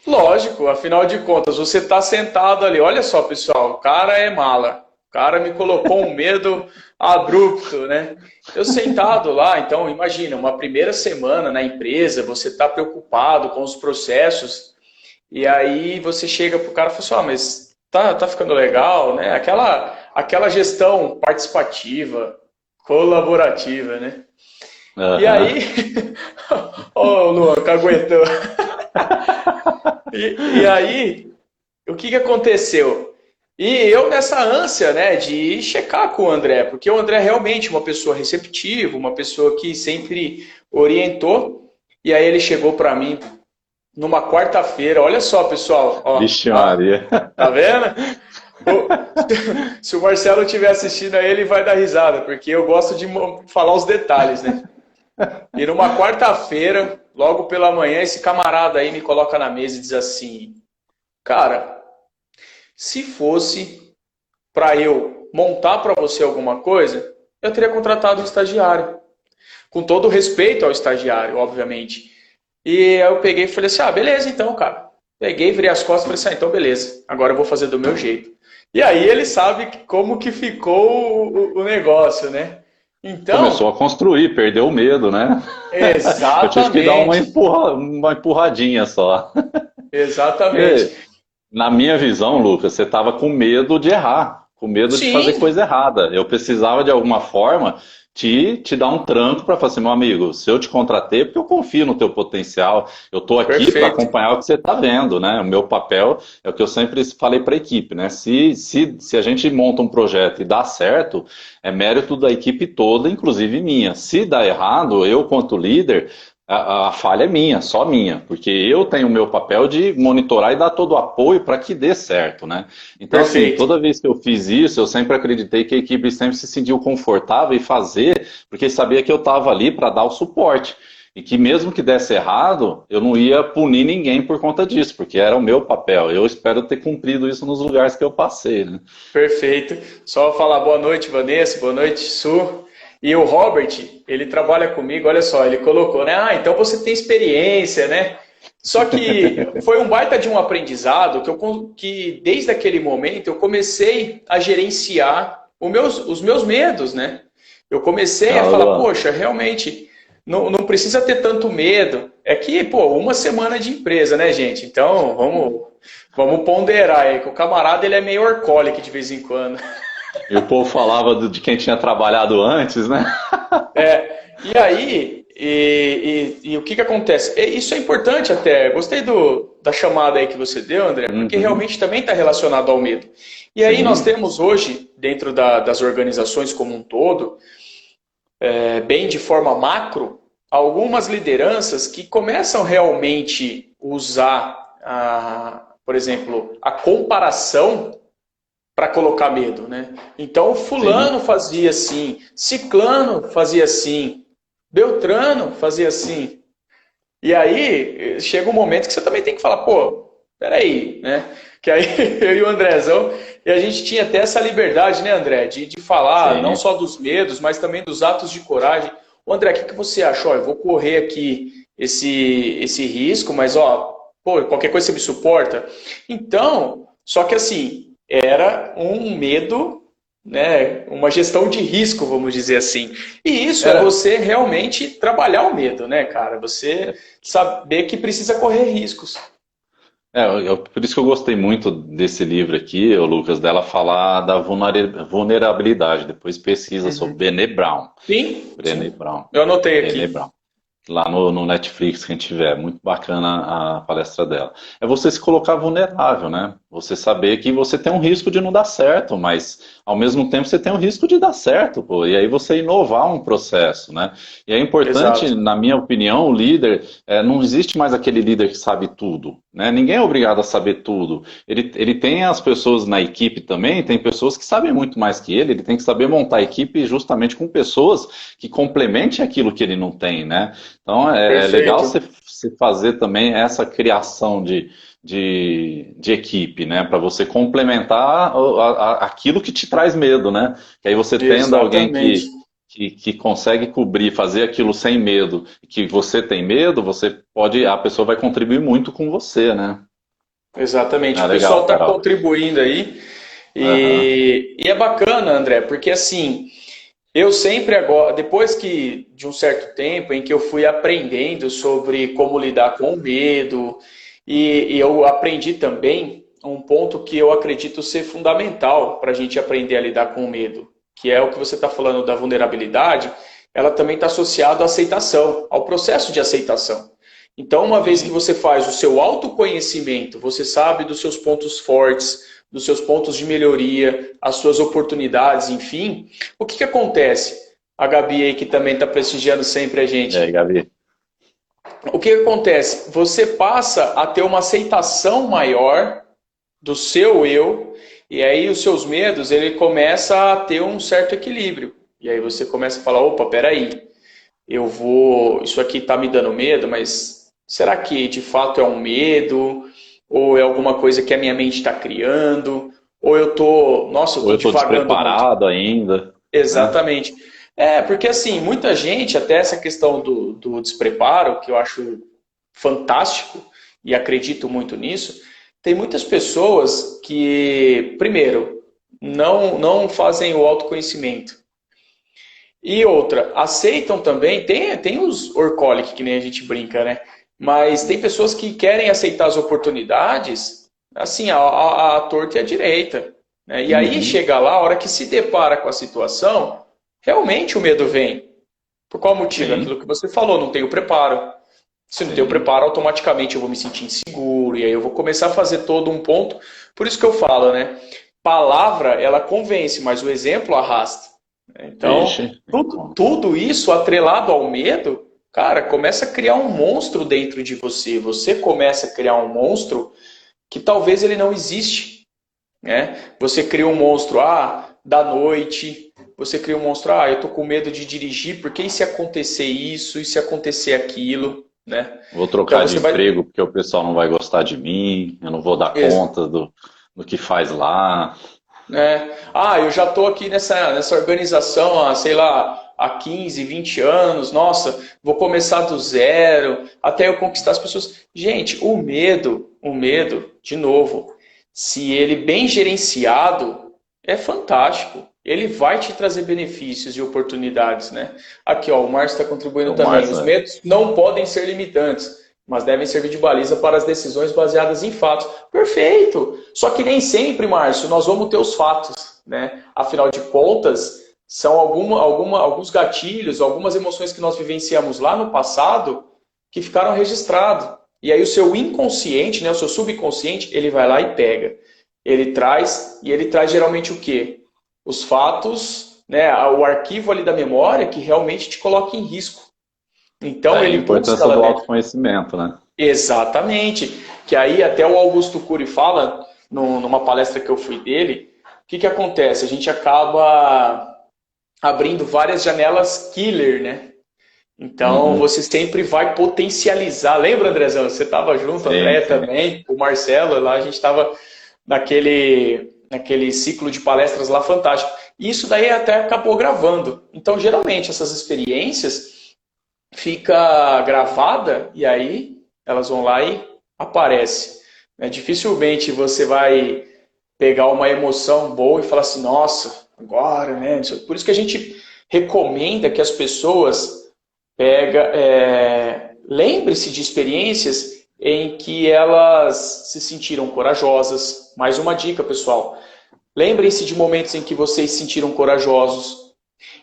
Lógico, afinal de contas, você está sentado ali. Olha só, pessoal, o cara é mala. O cara me colocou um medo abrupto, né? Eu sentado lá, então imagina, uma primeira semana na empresa, você está preocupado com os processos, e aí você chega pro cara e fala assim, mas tá ficando legal, né? Aquela gestão participativa, colaborativa, né? E Aham. aí, ô Luan, caguetou. E aí, o que aconteceu? E eu nessa ânsia, né, de checar com o André, porque o André é realmente uma pessoa receptiva, uma pessoa que sempre orientou. E aí ele chegou para mim numa quarta-feira. Olha só, pessoal, ó, Vixe Maria. tá vendo? O- Se o Marcelo estiver assistindo aí, ele vai dar risada, porque eu gosto de falar os detalhes, né? E numa quarta-feira, logo pela manhã, esse camarada aí me coloca na mesa e diz assim: Cara, se fosse para eu montar para você alguma coisa, eu teria contratado um estagiário. Com todo o respeito ao estagiário, obviamente. E eu peguei e falei assim: ah, beleza então, cara. Peguei, virei as costas e falei assim: ah, então beleza, agora eu vou fazer do meu jeito. E aí ele sabe como que ficou o negócio, né? Começou Então, a construir, perdeu o medo, né? Eu tive que dar exatamente, uma empurradinha só. exatamente. Porque, na minha visão, Lucas, você estava com medo de errar, com medo de fazer Sim, coisa errada. Eu precisava, de alguma forma, te dar um tranco para falar assim, meu amigo, se eu te contratei, é porque eu confio no teu potencial, eu estou aqui para perfeito. acompanhar o que você está vendo, né? O meu papel é o que eu sempre falei para a equipe, né? Se a gente monta um projeto e dá certo, é mérito da equipe toda, inclusive minha. Se dá errado, eu, quanto líder, a falha é minha, só minha, porque eu tenho o meu papel de monitorar e dar todo o apoio para que dê certo, né? Então, assim, Perfeito. toda vez que eu fiz isso, eu sempre acreditei que a equipe sempre se sentiu confortável em fazer, porque sabia que eu estava ali para dar o suporte. E que mesmo que desse errado, eu não ia punir ninguém por conta disso, porque era o meu papel. Eu espero ter cumprido isso nos lugares que eu passei, né? Perfeito. Só falar boa noite, Vanessa, boa noite, Su. E o Robert, ele trabalha comigo, olha só, ele colocou, né? Ah, então você tem experiência, né? Só que foi um baita de um aprendizado que desde aquele momento eu comecei a gerenciar os meus medos, né? Eu comecei a Ah, falar, Luan, poxa, realmente, não precisa ter tanto medo. É que, pô, uma semana de empresa, né, gente? Então, vamos ponderar aí, que o camarada ele é meio orcólico de vez em quando. e o povo falava de quem tinha trabalhado antes, né? E aí, e o que acontece? Isso é importante até. Gostei da chamada aí que você deu, André, porque Uhum, realmente também está relacionado ao medo. E aí nós sim, temos hoje, dentro das organizações como um todo, bem de forma macro, algumas lideranças que começam realmente usar, por exemplo, a comparação para colocar medo, né? Então, fulano sim. fazia assim, ciclano fazia assim, Beltrano fazia assim. E aí chega um momento que você também tem que falar, pô, peraí, né? Que aí eu e o Andrezão, e a gente tinha até essa liberdade, né, André, de falar não Sim. só dos medos, mas também dos atos de coragem. Ô, André, o que você acha? Ó, eu vou correr aqui esse risco, mas ó, pô, qualquer coisa você me suporta. Então, só que assim, era um medo, né, uma gestão de risco, vamos dizer assim. E isso é Era, você realmente trabalhar o medo, né, cara? Você saber que precisa correr riscos. por isso que eu gostei muito desse livro aqui, ô Lucas, dela falar da vulnerabilidade. Depois pesquisa sobre Uhum. Brené Brown. Sim, Brené sim. Brown. Eu anotei Brené aqui. Brown. Lá no Netflix, quem tiver. Muito bacana a palestra dela. É você se colocar vulnerável, né? Você saber que você tem um risco de não dar certo, mas ao mesmo tempo você tem um risco de dar certo, pô. E aí você inovar um processo, né? E é importante, Exato. na minha opinião, o líder, não existe mais aquele líder que sabe tudo, né? Ninguém é obrigado a saber tudo. Ele tem as pessoas na equipe também, tem pessoas que sabem muito mais que ele tem que saber montar a equipe justamente com pessoas que complementem aquilo que ele não tem, né? Então é legal Perfeito. você fazer também essa criação de equipe, né? Para você complementar aquilo que te traz medo, né? Que aí você tendo alguém Exatamente. que consegue cobrir, fazer aquilo sem medo, que você tem medo, você pode, a pessoa vai contribuir muito com você, né? Exatamente. Ah, O pessoal legal, está Carol. contribuindo aí. Aham. E é bacana, André, porque assim, eu sempre agora, depois que de um certo tempo em que eu fui aprendendo sobre como lidar com o medo, e eu aprendi também um ponto que eu acredito ser fundamental para a gente aprender a lidar com o medo, que é o que você está falando da vulnerabilidade, ela também está associada à aceitação, ao processo de aceitação. Então, uma vez que Sim. você faz o seu autoconhecimento, você sabe dos seus pontos fortes, dos seus pontos de melhoria, as suas oportunidades, enfim, o que acontece? A Gabi aí, que também está prestigiando sempre a E aí, gente. Gabi? O que acontece? Você passa a ter uma aceitação maior do seu eu, e aí os seus medos, ele começa a ter um certo equilíbrio. E aí você começa a falar, opa, peraí, isso aqui está me dando medo, mas será que de fato é um medo? Ou é alguma coisa que a minha mente está criando? Ou nossa, eu Ou estou eu estou divagando muito. despreparado ainda, né? Exatamente. Porque assim, muita gente, até essa questão do despreparo, que eu acho fantástico e acredito muito nisso, tem muitas pessoas que, primeiro, não fazem o autoconhecimento. E outra, aceitam também, tem os orcólicos, que nem a gente brinca, né? Mas tem pessoas que querem aceitar as oportunidades, assim, a torta e a direita. Né? E aí Uhum. chega lá, a hora que se depara com a situação, realmente o medo vem. Por qual motivo? Sim, Aquilo que você falou, não tenho preparo. Se não tenho sim. preparo, automaticamente eu vou me sentir inseguro, e aí eu vou começar a fazer todo um ponto. Por isso que eu falo, né? Palavra, ela convence, mas o exemplo arrasta. Então, Vixe. tudo isso atrelado ao medo, cara, começa a criar um monstro dentro de você. Você começa a criar um monstro que talvez ele não existe, né? Você cria um monstro, da noite. Você cria um monstro, eu tô com medo de dirigir, porque e se acontecer isso, e se acontecer aquilo, né? Vou Então trocar de você vai, emprego porque o pessoal não vai gostar de mim, eu não vou dar conta do que faz lá. né? Eu já estou aqui nessa organização há, sei lá, há 15, 20 anos. Nossa, vou começar do zero até eu conquistar as pessoas. Gente, o medo, de novo, se ele bem gerenciado, é fantástico. Ele vai te trazer benefícios e oportunidades, né? Aqui, ó, o Márcio está contribuindo O também. Márcio, Os medos não podem ser limitantes, mas devem servir de baliza para as decisões baseadas em fatos. Perfeito! Só que nem sempre, Márcio, nós vamos ter os fatos, né? Afinal de contas, são alguns gatilhos, algumas emoções que nós vivenciamos lá no passado que ficaram registrados. E aí o seu inconsciente, né, o seu subconsciente, ele vai lá e pega. Ele traz geralmente o quê? Os fatos, né, o arquivo ali da memória que realmente te coloca em risco. Então daí a ele busca importância lá do dentro. autoconhecimento, né? Exatamente. Que aí até o Augusto Cury fala, numa palestra que eu fui dele, o que acontece? A gente acaba abrindo várias janelas killer, né? Então Uhum. você sempre vai potencializar. Lembra, Andrezão? Você estava junto, Sim, André sim. também, o Marcelo, lá a gente estava naquele ciclo de palestras lá fantástico. E isso daí até acabou gravando. Então, geralmente, essas experiências fica gravada e aí elas vão lá e aparecem. Né? Dificilmente você vai pegar uma emoção boa e falar assim, nossa, agora, né? Por isso que a gente recomenda que as pessoas lembre-se de experiências em que elas se sentiram corajosas. Mais uma dica, pessoal. Lembrem-se de momentos em que vocês se sentiram corajosos,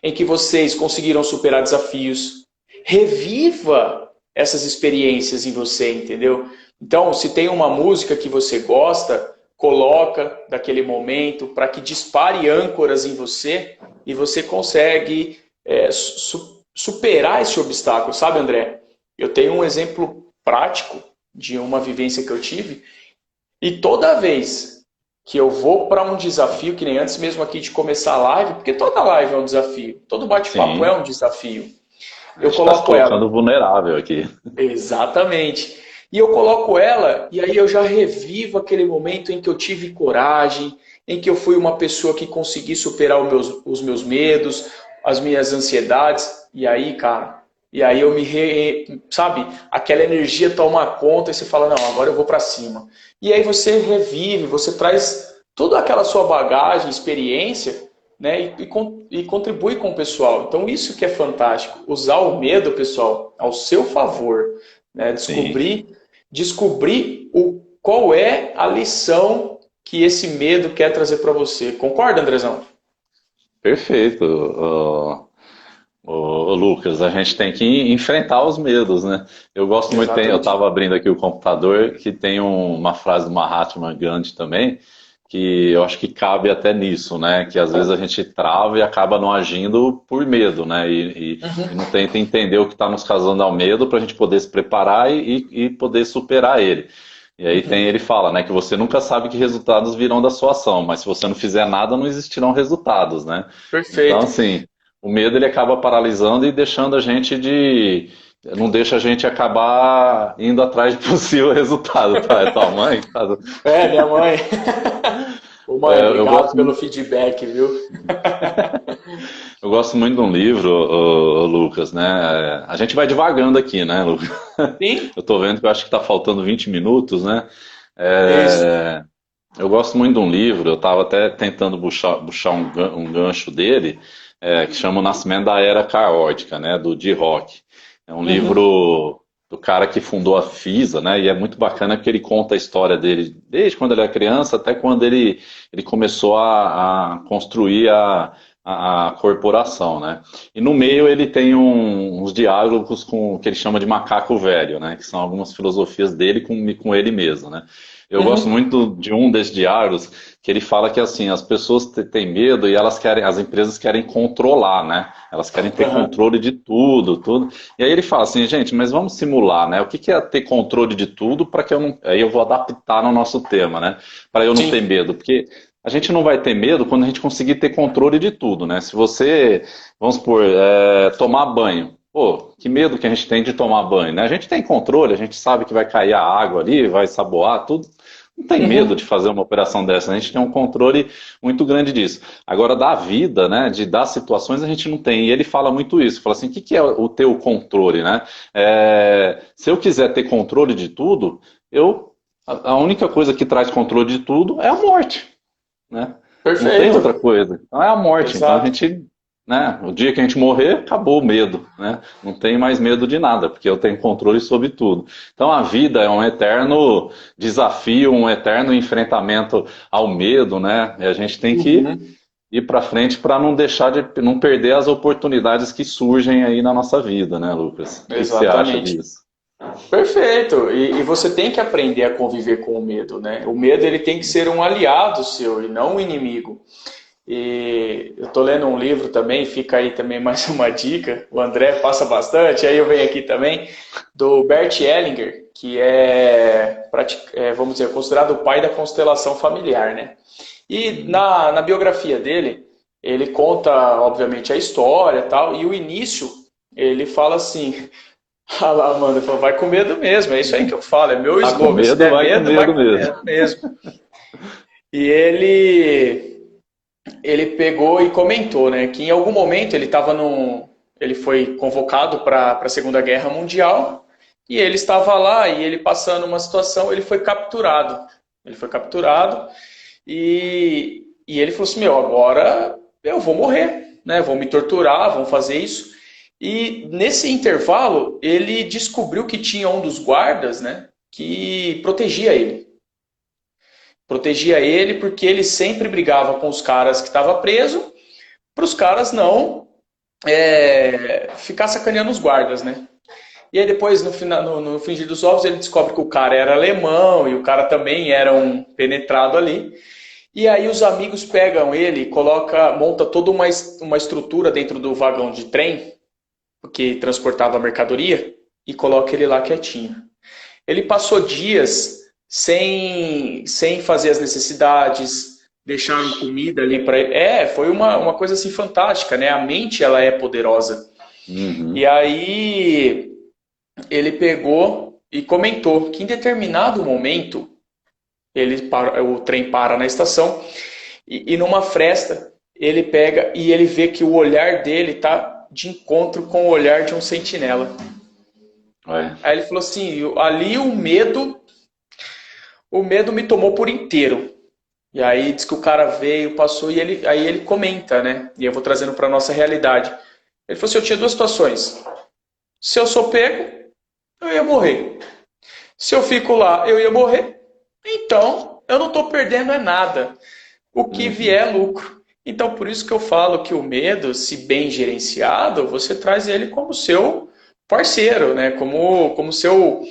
em que vocês conseguiram superar desafios. Reviva essas experiências em você, entendeu? Então, se tem uma música que você gosta, coloca daquele momento para que dispare âncoras em você e você consegue superar esse obstáculo, sabe, André? Eu tenho um exemplo prático de uma vivência que eu tive e toda vez que eu vou para um desafio, que nem antes mesmo aqui de começar a live, porque toda live é um desafio, todo bate-papo é um desafio. Eu coloco ela. Está ficando vulnerável aqui. Exatamente. E eu coloco ela, e aí eu já revivo aquele momento em que eu tive coragem, em que eu fui uma pessoa que consegui superar os meus medos, as minhas ansiedades. E aí, cara, e aí eu sabe, aquela energia toma conta e você fala, não, agora eu vou para cima. E aí você revive, você traz toda aquela sua bagagem, experiência, né, e contribui com o pessoal. Então isso que é fantástico, usar o medo, pessoal, ao seu favor, né, descobrir qual é a lição que esse medo quer trazer para você. Concorda, Andrezão? Perfeito, Lucas. A gente tem que enfrentar os medos, né? Eu gosto muito, eu estava abrindo aqui o computador, que tem uma frase do Mahatma Gandhi também, que eu acho que cabe até nisso, né? Que às vezes a gente trava e acaba não agindo por medo, né? E não tenta entender o que está nos causando ao medo para a gente poder se preparar e poder superar ele. E aí ele fala, né? Que você nunca sabe que resultados virão da sua ação, mas se você não fizer nada, não existirão resultados, né? Perfeito. Então, assim, o medo ele acaba paralisando e deixando a gente não deixa a gente acabar indo atrás de possível resultado, tá? É tua mãe? É, minha mãe. Ô, mãe, obrigado pelo feedback, viu? Eu gosto muito de um livro, Lucas, né? A gente vai devagando aqui, né, Lucas? Sim. Eu tô vendo que eu acho que tá faltando 20 minutos, né? Eu gosto muito de um livro, eu estava até tentando puxar um gancho dele, que chama O Nascimento da Era Caótica, né, do D. Rock. É um livro do cara que fundou a FISA, né, e é muito bacana porque ele conta a história dele, desde quando ele era criança até quando ele começou a construir a corporação, né. E no meio ele tem uns diálogos com o que ele chama de macaco velho, né, que são algumas filosofias dele com ele mesmo, né. Eu gosto muito de um desses diálogos que ele fala que assim, as pessoas têm medo e as empresas querem controlar, né? Elas querem ter controle de tudo. E aí ele fala assim, gente, mas vamos simular, né? O que é ter controle de tudo para que eu não... Aí eu vou adaptar no nosso tema, né? Para eu não ter medo, porque a gente não vai ter medo quando a gente conseguir ter controle de tudo, né? Se você, vamos supor, tomar banho. Pô, que medo que a gente tem de tomar banho, né? A gente tem controle, a gente sabe que vai cair a água ali, vai saboar, tudo. Não tem medo de fazer uma operação dessa, a gente tem um controle muito grande disso. Agora, da vida, né, das situações, a gente não tem. E ele fala muito isso, fala assim, o que é o teu controle, né? Se eu quiser ter controle de tudo, a única coisa que traz controle de tudo é a morte, né? Perfeito. Não tem outra coisa. Então é a morte. Exato. Então a gente... Né? O dia que a gente morrer, acabou o medo, né? Não tem mais medo de nada, porque eu tenho controle sobre tudo. Então a vida é um eterno desafio, um eterno enfrentamento ao medo, né? E a gente tem que ir para frente para não deixar não perder as oportunidades que surgem aí na nossa vida, né, Lucas? O que você acha disso? Perfeito. E você tem que aprender a conviver com o medo, né? O medo ele tem que ser um aliado seu e não um inimigo. E eu estou lendo um livro também, fica aí também mais uma dica, o André passa bastante, aí eu venho aqui também, do Bert Hellinger, que vamos dizer, considerado o pai da constelação familiar, né? E na biografia dele, ele conta, obviamente, a história e tal, e o início, ele fala assim, ah lá, Amanda, vai com medo mesmo, é isso aí que eu falo, é meu slogan, se der medo, vai com medo mesmo. E ele pegou e comentou, né, que em algum momento ele foi convocado para a Segunda Guerra Mundial e ele estava lá e ele passando uma situação, ele foi capturado. Ele foi capturado e ele falou assim, agora eu vou morrer, né, vão me torturar, vão fazer isso. E nesse intervalo, ele descobriu que tinha um dos guardas, né, que protegia ele. Protegia ele porque ele sempre brigava com os caras que estavam presos, para os caras não ficar sacaneando os guardas, né? E aí depois, no final, no frigir dos ovos, ele descobre que o cara era alemão e o cara também era um penetrado ali. E aí os amigos pegam ele, monta toda uma estrutura dentro do vagão de trem, que transportava a mercadoria, e coloca ele lá quietinho. Ele passou dias sem fazer as necessidades, deixaram comida ali para ele. Foi uma coisa assim fantástica, né? A mente, ela é poderosa. Uhum. E aí ele pegou e comentou que em determinado momento o trem para na estação e numa fresta ele pega e ele vê que o olhar dele está de encontro com o olhar de um sentinela. Aí ele falou assim, ali o medo me tomou por inteiro. E aí diz que o cara veio, passou, e aí ele comenta, né? E eu vou trazendo para nossa realidade. Ele falou assim, eu tinha duas situações. Se eu sou pego, eu ia morrer. Se eu fico lá, eu ia morrer. Então, eu não estou perdendo nada. O que vier é lucro. Então, por isso que eu falo que o medo, se bem gerenciado, você traz ele como seu parceiro, né? Como seu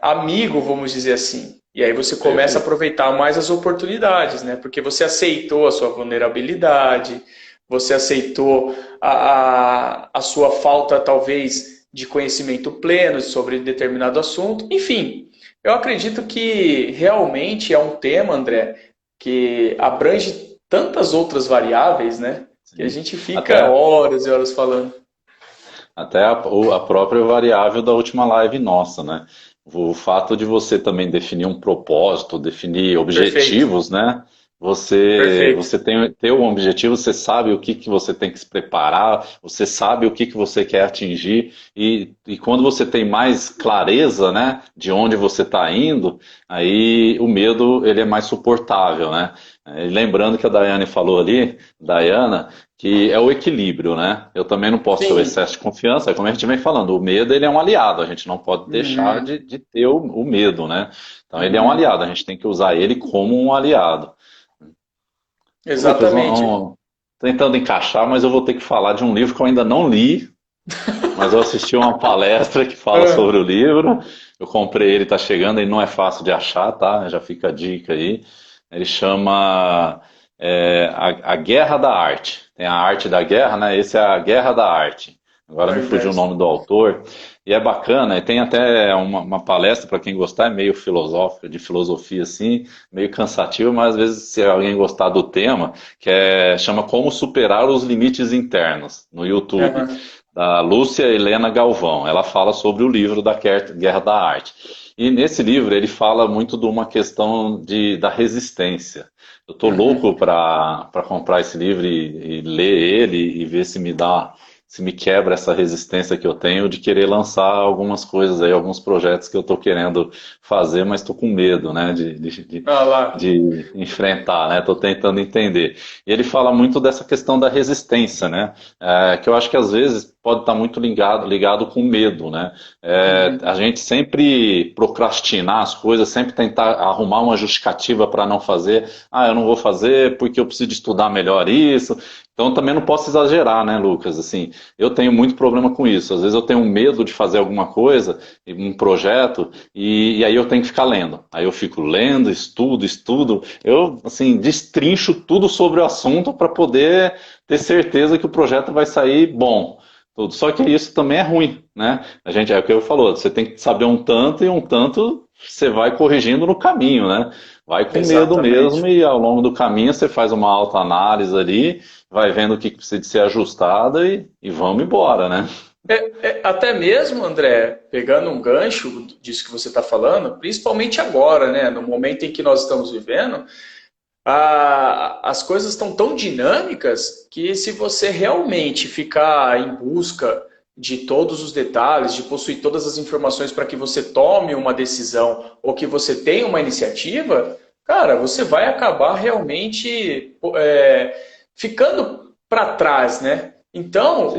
amigo, vamos dizer assim. E aí você começa a aproveitar mais as oportunidades, né? Porque você aceitou a sua vulnerabilidade, você aceitou a sua falta, talvez, de conhecimento pleno sobre determinado assunto. Enfim, eu acredito que realmente é um tema, André, que abrange tantas outras variáveis, né? Sim. Que a gente fica horas e horas falando. Até a própria variável da última live nossa, né? O fato de você também definir um propósito, definir objetivos, perfeito, né? Você tem um objetivo, você sabe o que você tem que se preparar, você sabe o que você quer atingir, e quando você tem mais clareza, né, de onde você está indo, aí o medo ele é mais suportável, né? E lembrando que a Daiane falou ali, Diana, que é o equilíbrio, né? Eu também não posso ter o excesso de confiança, como a gente vem falando, o medo ele é um aliado, a gente não pode deixar de ter o medo, né? Então ele é um aliado, a gente tem que usar ele como um aliado. Exatamente. Lucas, tentando encaixar, mas eu vou ter que falar de um livro que eu ainda não li, mas eu assisti uma palestra que fala sobre o livro, eu comprei ele, tá chegando, ele não é fácil de achar, tá? Já fica a dica aí. Ele chama a Guerra da Arte. Tem a arte da guerra, né? Esse é a Guerra da Arte. Agora me fugiu o nome do autor. E é bacana, e tem até uma palestra para quem gostar, é meio filosófica, de filosofia assim, meio cansativa, mas às vezes se alguém gostar do tema, chama Como Superar os Limites Internos, no YouTube, da Lúcia Helena Galvão. Ela fala sobre o livro da Guerra da Arte. E nesse livro ele fala muito de uma questão da resistência. Eu estou louco para comprar esse livro e ler ele e ver se me quebra essa resistência que eu tenho de querer lançar algumas coisas aí, alguns projetos que eu estou querendo fazer, mas estou com medo, né, de enfrentar, né, estou tentando entender. E ele fala muito dessa questão da resistência, né, que eu acho que às vezes pode estar muito ligado com medo, né, a gente sempre procrastinar as coisas, sempre tentar arrumar uma justificativa para não fazer, eu não vou fazer porque eu preciso estudar melhor isso. Então também não posso exagerar, né, Lucas? Assim, eu tenho muito problema com isso. Às vezes eu tenho medo de fazer alguma coisa, um projeto, e aí eu tenho que ficar lendo. Aí eu fico lendo, estudo. Eu, assim, destrincho tudo sobre o assunto para poder ter certeza que o projeto vai sair bom. Tudo. Só que isso também é ruim, né? É o que eu falou, você tem que saber um tanto e um tanto você vai corrigindo no caminho, né? Vai com medo mesmo e ao longo do caminho você faz uma autoanálise ali, vai vendo o que precisa de ser ajustado e vamos embora, né? Até mesmo, André, pegando um gancho disso que você está falando, principalmente agora, né? No momento em que nós estamos vivendo, as coisas estão tão dinâmicas que se você realmente ficar em busca de todos os detalhes, de possuir todas as informações para que você tome uma decisão ou que você tenha uma iniciativa, cara, você vai acabar realmente ficando para trás, né? Então,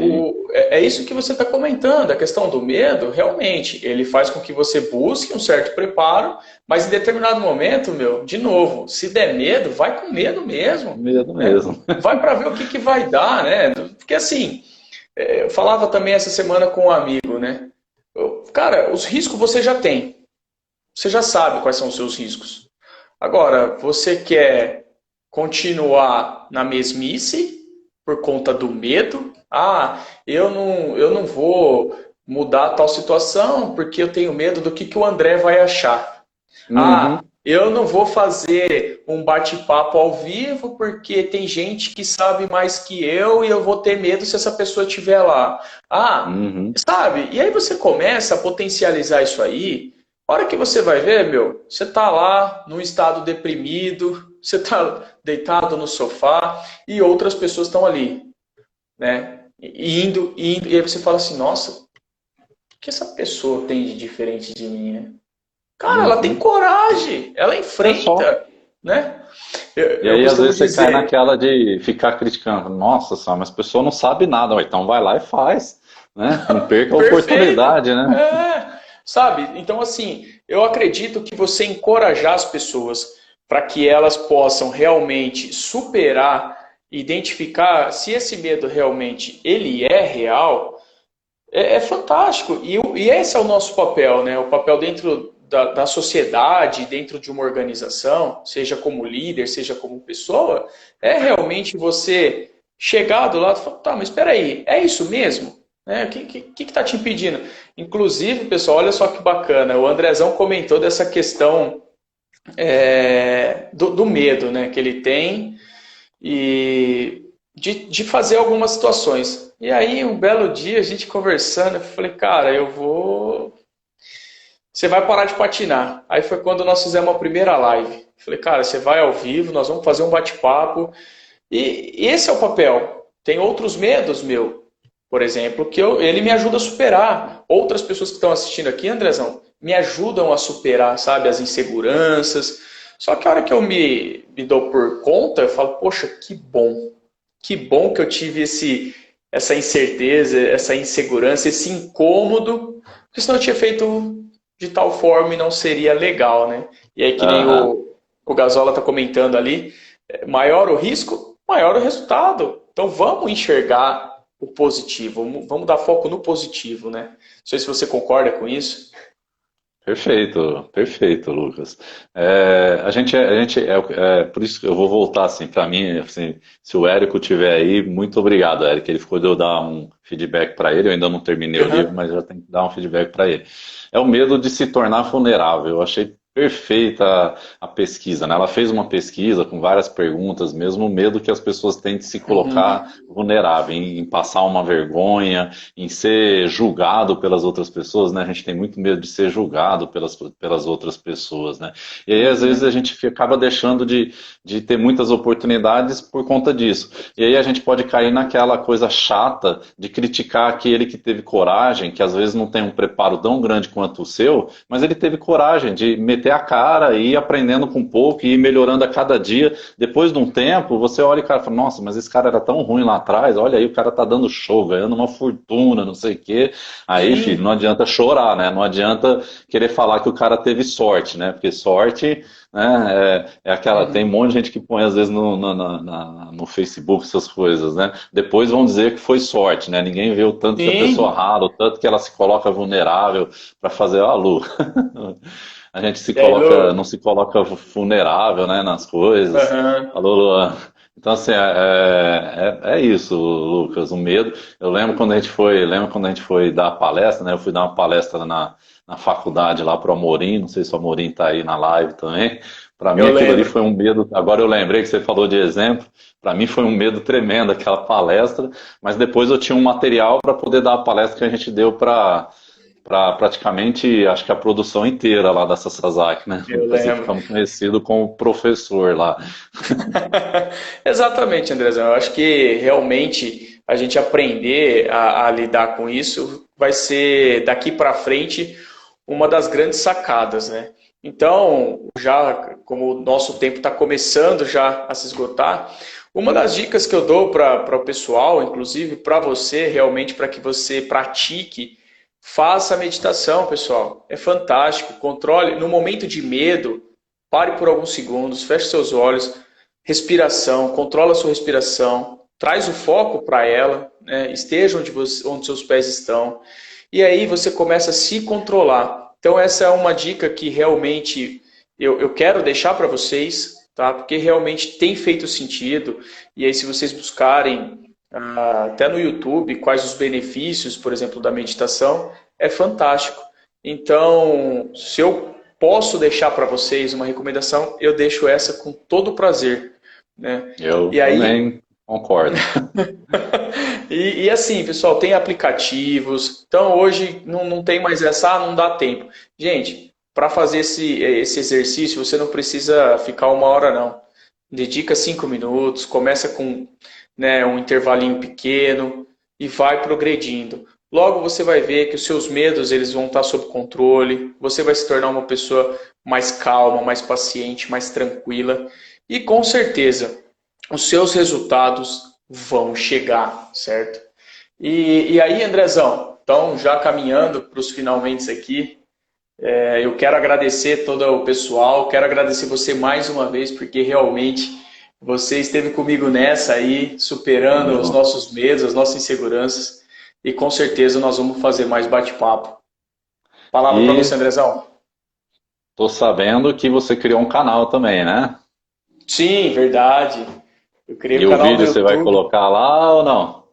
é isso que você está comentando, a questão do medo, realmente, ele faz com que você busque um certo preparo, mas em determinado momento, de novo, se der medo, vai com medo mesmo. Medo mesmo. Vai para ver o que vai dar, né? Porque assim, eu falava também essa semana com um amigo, né? Cara, os riscos você já tem. Você já sabe quais são os seus riscos. Agora, você quer continuar na mesmice por conta do medo? Ah, eu não vou mudar tal situação porque eu tenho medo do que o André vai achar. Ah, Uhum, eu não vou fazer um bate-papo ao vivo porque tem gente que sabe mais que eu e eu vou ter medo se essa pessoa estiver lá. Ah, uhum. sabe? E aí você começa a potencializar isso aí. A hora que você vai ver, meu, você tá lá num estado deprimido, você tá deitado no sofá e outras pessoas estão ali, né? E indo, e aí você fala assim, nossa, o que essa pessoa tem de diferente de mim, né? Cara, ela tem Uhum. coragem, ela É só. enfrenta, né? Eu, E eu aí, às costumo vezes, você cai dizer, naquela de ficar criticando. Nossa senhora, mas a pessoa não sabe nada. Ué, então vai lá e faz, né? Não perca a perfeito, oportunidade, né? sabe? Então, assim, eu acredito que você encorajar as pessoas para que elas possam realmente superar, identificar se esse medo realmente ele é real, é fantástico. E esse é o nosso papel, né? O papel dentro da sociedade, dentro de uma organização, seja como líder, seja como pessoa, é realmente você chegar do lado e falar, tá, mas espera aí, é isso mesmo? O que está te impedindo? Inclusive, pessoal, olha só que bacana, o Andrezão comentou dessa questão do medo, né, que ele tem e de fazer algumas situações. E aí, um belo dia, a gente conversando, eu falei, cara, eu vou. Você vai parar de patinar. Aí foi quando nós fizemos a primeira live. Eu falei, cara, você vai ao vivo, nós vamos fazer um bate-papo. E esse é o papel. Tem outros medos, meu, por exemplo, que ele me ajuda a superar. Outras pessoas que estão assistindo aqui, Andrezão, me ajudam a superar, sabe, as inseguranças. Só que a hora que eu me dou por conta, eu falo, poxa, que bom. Que bom que eu tive essa incerteza, essa insegurança, esse incômodo, porque senão eu tinha feito de tal forma e não seria legal, né? E aí, que nem Aham. o Gazola está comentando ali, maior o risco, maior o resultado. Então vamos enxergar o positivo, vamos dar foco no positivo, né? Não sei se você concorda com isso. Perfeito, perfeito, Lucas. Por isso que eu vou voltar assim para mim, assim, se o Érico tiver aí, muito obrigado, Érico. Ele ficou de eu dar um feedback para ele. Eu ainda não terminei o livro, Uhum. mas já tenho que dar um feedback para ele. É o medo de se tornar vulnerável. Eu achei perfeita a pesquisa, né? Ela fez uma pesquisa com várias perguntas, mesmo o medo que as pessoas têm de se colocar Uhum. vulnerável, em passar uma vergonha, em ser julgado pelas outras pessoas, né? A gente tem muito medo de ser julgado pelas outras pessoas, né? E aí, às vezes, a Uhum. gente acaba deixando de ter muitas oportunidades por conta disso. E aí a gente pode cair naquela coisa chata de criticar aquele que teve coragem, que às vezes não tem um preparo tão grande quanto o seu, mas ele teve coragem de meter a cara e ir aprendendo com pouco e ir melhorando a cada dia. Depois de um tempo, você olha e o cara fala, nossa, mas esse cara era tão ruim lá atrás, olha aí, o cara tá dando show, ganhando uma fortuna, não sei o quê. Aí, filho, não Sim. adianta chorar, né? Não adianta querer falar que o cara teve sorte, né? Porque sorte, né, é aquela. Tem um Uhum. monte de gente que põe, às vezes, no Facebook essas coisas, né? Depois vão dizer que foi sorte, né? Ninguém vê o tanto que a pessoa Sim. rala, o tanto que ela se coloca vulnerável para fazer, a Lu. A gente se E aí, coloca, Lu? não se coloca vulnerável, né, nas coisas. Uhum. Alô, Luan. Então, assim, é isso, Lucas, o medo. Eu lembro quando a gente foi dar a palestra, né? Eu fui dar uma palestra na faculdade lá para o Amorim, não sei se o Amorim está aí na live também. Para mim, Eu aquilo ali lembro. foi um medo. Agora eu lembrei que você falou de exemplo. Para mim, foi um medo tremendo aquela palestra, mas depois eu tinha um material para poder dar a palestra que a gente deu para praticamente, acho que a produção inteira lá da Sasaki, né, Eu Lucas? E lembro. ficamos conhecidos como professor lá. Exatamente, Andrezão. Eu acho que realmente a gente aprender a lidar com isso vai ser daqui para frente uma das grandes sacadas, né? Então, já como o nosso tempo está começando já a se esgotar, uma das dicas que eu dou para o pessoal, inclusive para você, realmente para que você pratique, faça a meditação, pessoal. É fantástico. Controle no momento de medo, pare por alguns segundos, feche seus olhos, respiração, controla a sua respiração, traz o foco para ela, né? Esteja onde seus pés estão. e aí você começa a se controlar. Então essa é uma dica que realmente eu quero deixar para vocês, tá? Porque realmente tem feito sentido. E aí se vocês buscarem até no YouTube quais os benefícios, por exemplo, da meditação, é fantástico. Então, se eu posso deixar para vocês uma recomendação, eu deixo essa com todo prazer, né? Eu E aí, também concordo. e assim, pessoal, tem aplicativos. Então hoje não tem mais essa, não dá tempo. Gente, para fazer esse exercício, você não precisa ficar 1 hora, não. Dedica 5 minutos, começa com, né, um intervalinho pequeno e vai progredindo. Logo você vai ver que os seus medos eles vão estar sob controle, você vai se tornar uma pessoa mais calma, mais paciente, mais tranquila e com certeza os seus resultados vão chegar, certo? E aí, Andrezão, então já caminhando para os finalmente aqui, eu quero agradecer todo o pessoal, quero agradecer você mais uma vez, porque realmente você esteve comigo nessa aí, superando os nossos medos, as nossas inseguranças, e com certeza nós vamos fazer mais bate-papo. Palavra para você, Andrezão. Tô sabendo que você criou um canal também, né? Sim, verdade. Eu criei E um o canal no vídeo você vai YouTube. colocar lá ou não?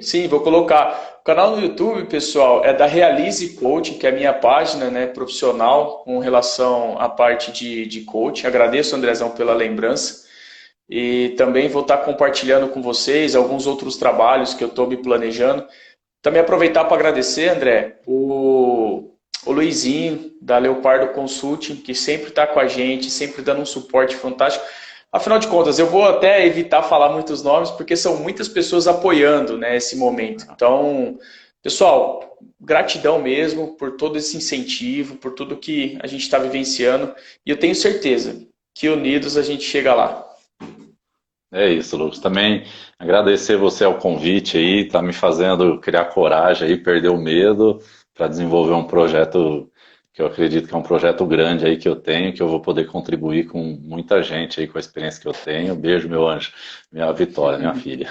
Sim, vou colocar. O canal no YouTube, pessoal, é da Realize Coaching, que é a minha página, né, profissional com relação à parte de coaching. Agradeço, Andrezão, pela lembrança. E também vou estar compartilhando com vocês alguns outros trabalhos que eu estou me planejando. Também aproveitar para agradecer, André, o Luizinho, da Leopardo Consulting, que sempre está com a gente, sempre dando um suporte fantástico. Afinal de contas, eu vou até evitar falar muitos nomes, porque são muitas pessoas apoiando, né, esse momento. Então, pessoal, gratidão mesmo por todo esse incentivo, por tudo que a gente está vivenciando. E eu tenho certeza que unidos a gente chega lá. É isso, Lucas. Também agradecer você ao convite aí, tá me fazendo criar coragem aí, perder o medo para desenvolver um projeto que eu acredito que é um projeto grande aí que eu tenho, que eu vou poder contribuir com muita gente aí com a experiência que eu tenho. Beijo, meu anjo, minha Vitória, minha filha.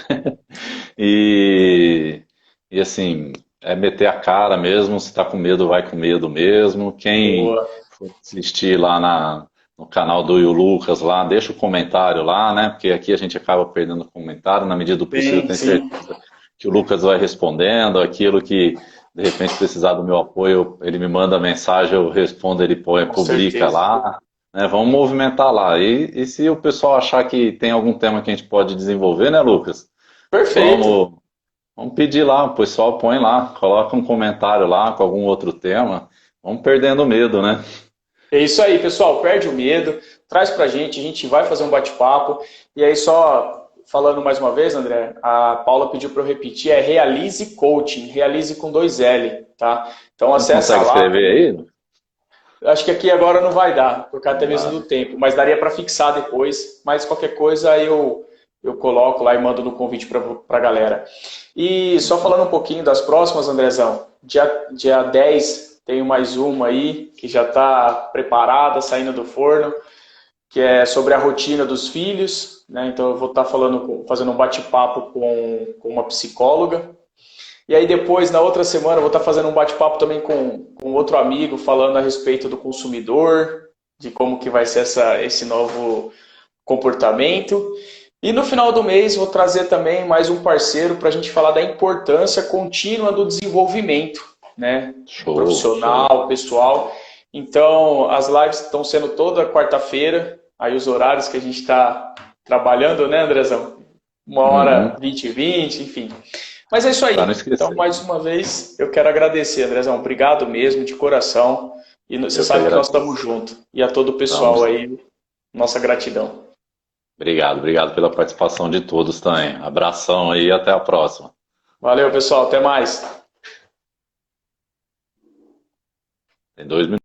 E, e assim, é meter a cara mesmo, se tá com medo, vai com medo mesmo. Quem Boa. for assistir lá no canal do Will Lucas lá, deixa o comentário lá, né? Porque aqui a gente acaba perdendo comentário, na medida do possível, Sim, tenho sim, certeza que o Lucas vai respondendo, aquilo que de repente precisar do meu apoio, ele me manda mensagem, eu respondo, ele põe, com publica certeza. lá, né? Vamos movimentar lá. E se o pessoal achar que tem algum tema que a gente pode desenvolver, né, Lucas? Perfeito. Vamos, vamos pedir lá, o pessoal põe lá, coloca um comentário lá com algum outro tema. Vamos perdendo o medo, né? É isso aí, pessoal. Perde o medo, traz pra gente, a gente vai fazer um bate-papo. E aí, só falando mais uma vez, André, a Paula pediu para eu repetir, é Realize Coaching, realize com 2L, tá? Então Não acessa consegue lá. escrever aí? Acho que aqui agora não vai dar, por causa até Não mesmo dá, do né? tempo, mas daria para fixar depois. Mas qualquer coisa eu coloco lá e mando no convite para a galera. E só falando um pouquinho das próximas, Andrezão, dia 10 tenho mais uma aí, que já está preparada, saindo do forno, que é sobre a rotina dos filhos, né? Então eu vou estar fazendo um bate-papo com uma psicóloga. E aí depois, na outra semana, eu vou estar fazendo um bate-papo também com outro amigo, falando a respeito do consumidor, de como que vai ser esse novo comportamento. E no final do mês vou trazer também mais um parceiro para a gente falar da importância contínua do desenvolvimento, né? Show, show. Profissional, pessoal. Então, as lives estão sendo toda quarta-feira, aí os horários que a gente está trabalhando, né, Andrezão? 1 hora Uhum. 20 e 20, enfim. Mas é isso Para não aí. Então, esquecer. mais uma vez, eu quero agradecer, Andrezão. Obrigado mesmo, de coração. E você Eu que sabe que nós agradeço. estamos juntos. E a todo o pessoal Vamos. aí, nossa gratidão. Obrigado, obrigado pela participação de todos também. Abração aí e até a próxima. Valeu, pessoal. Até mais. Tem 2 minutos.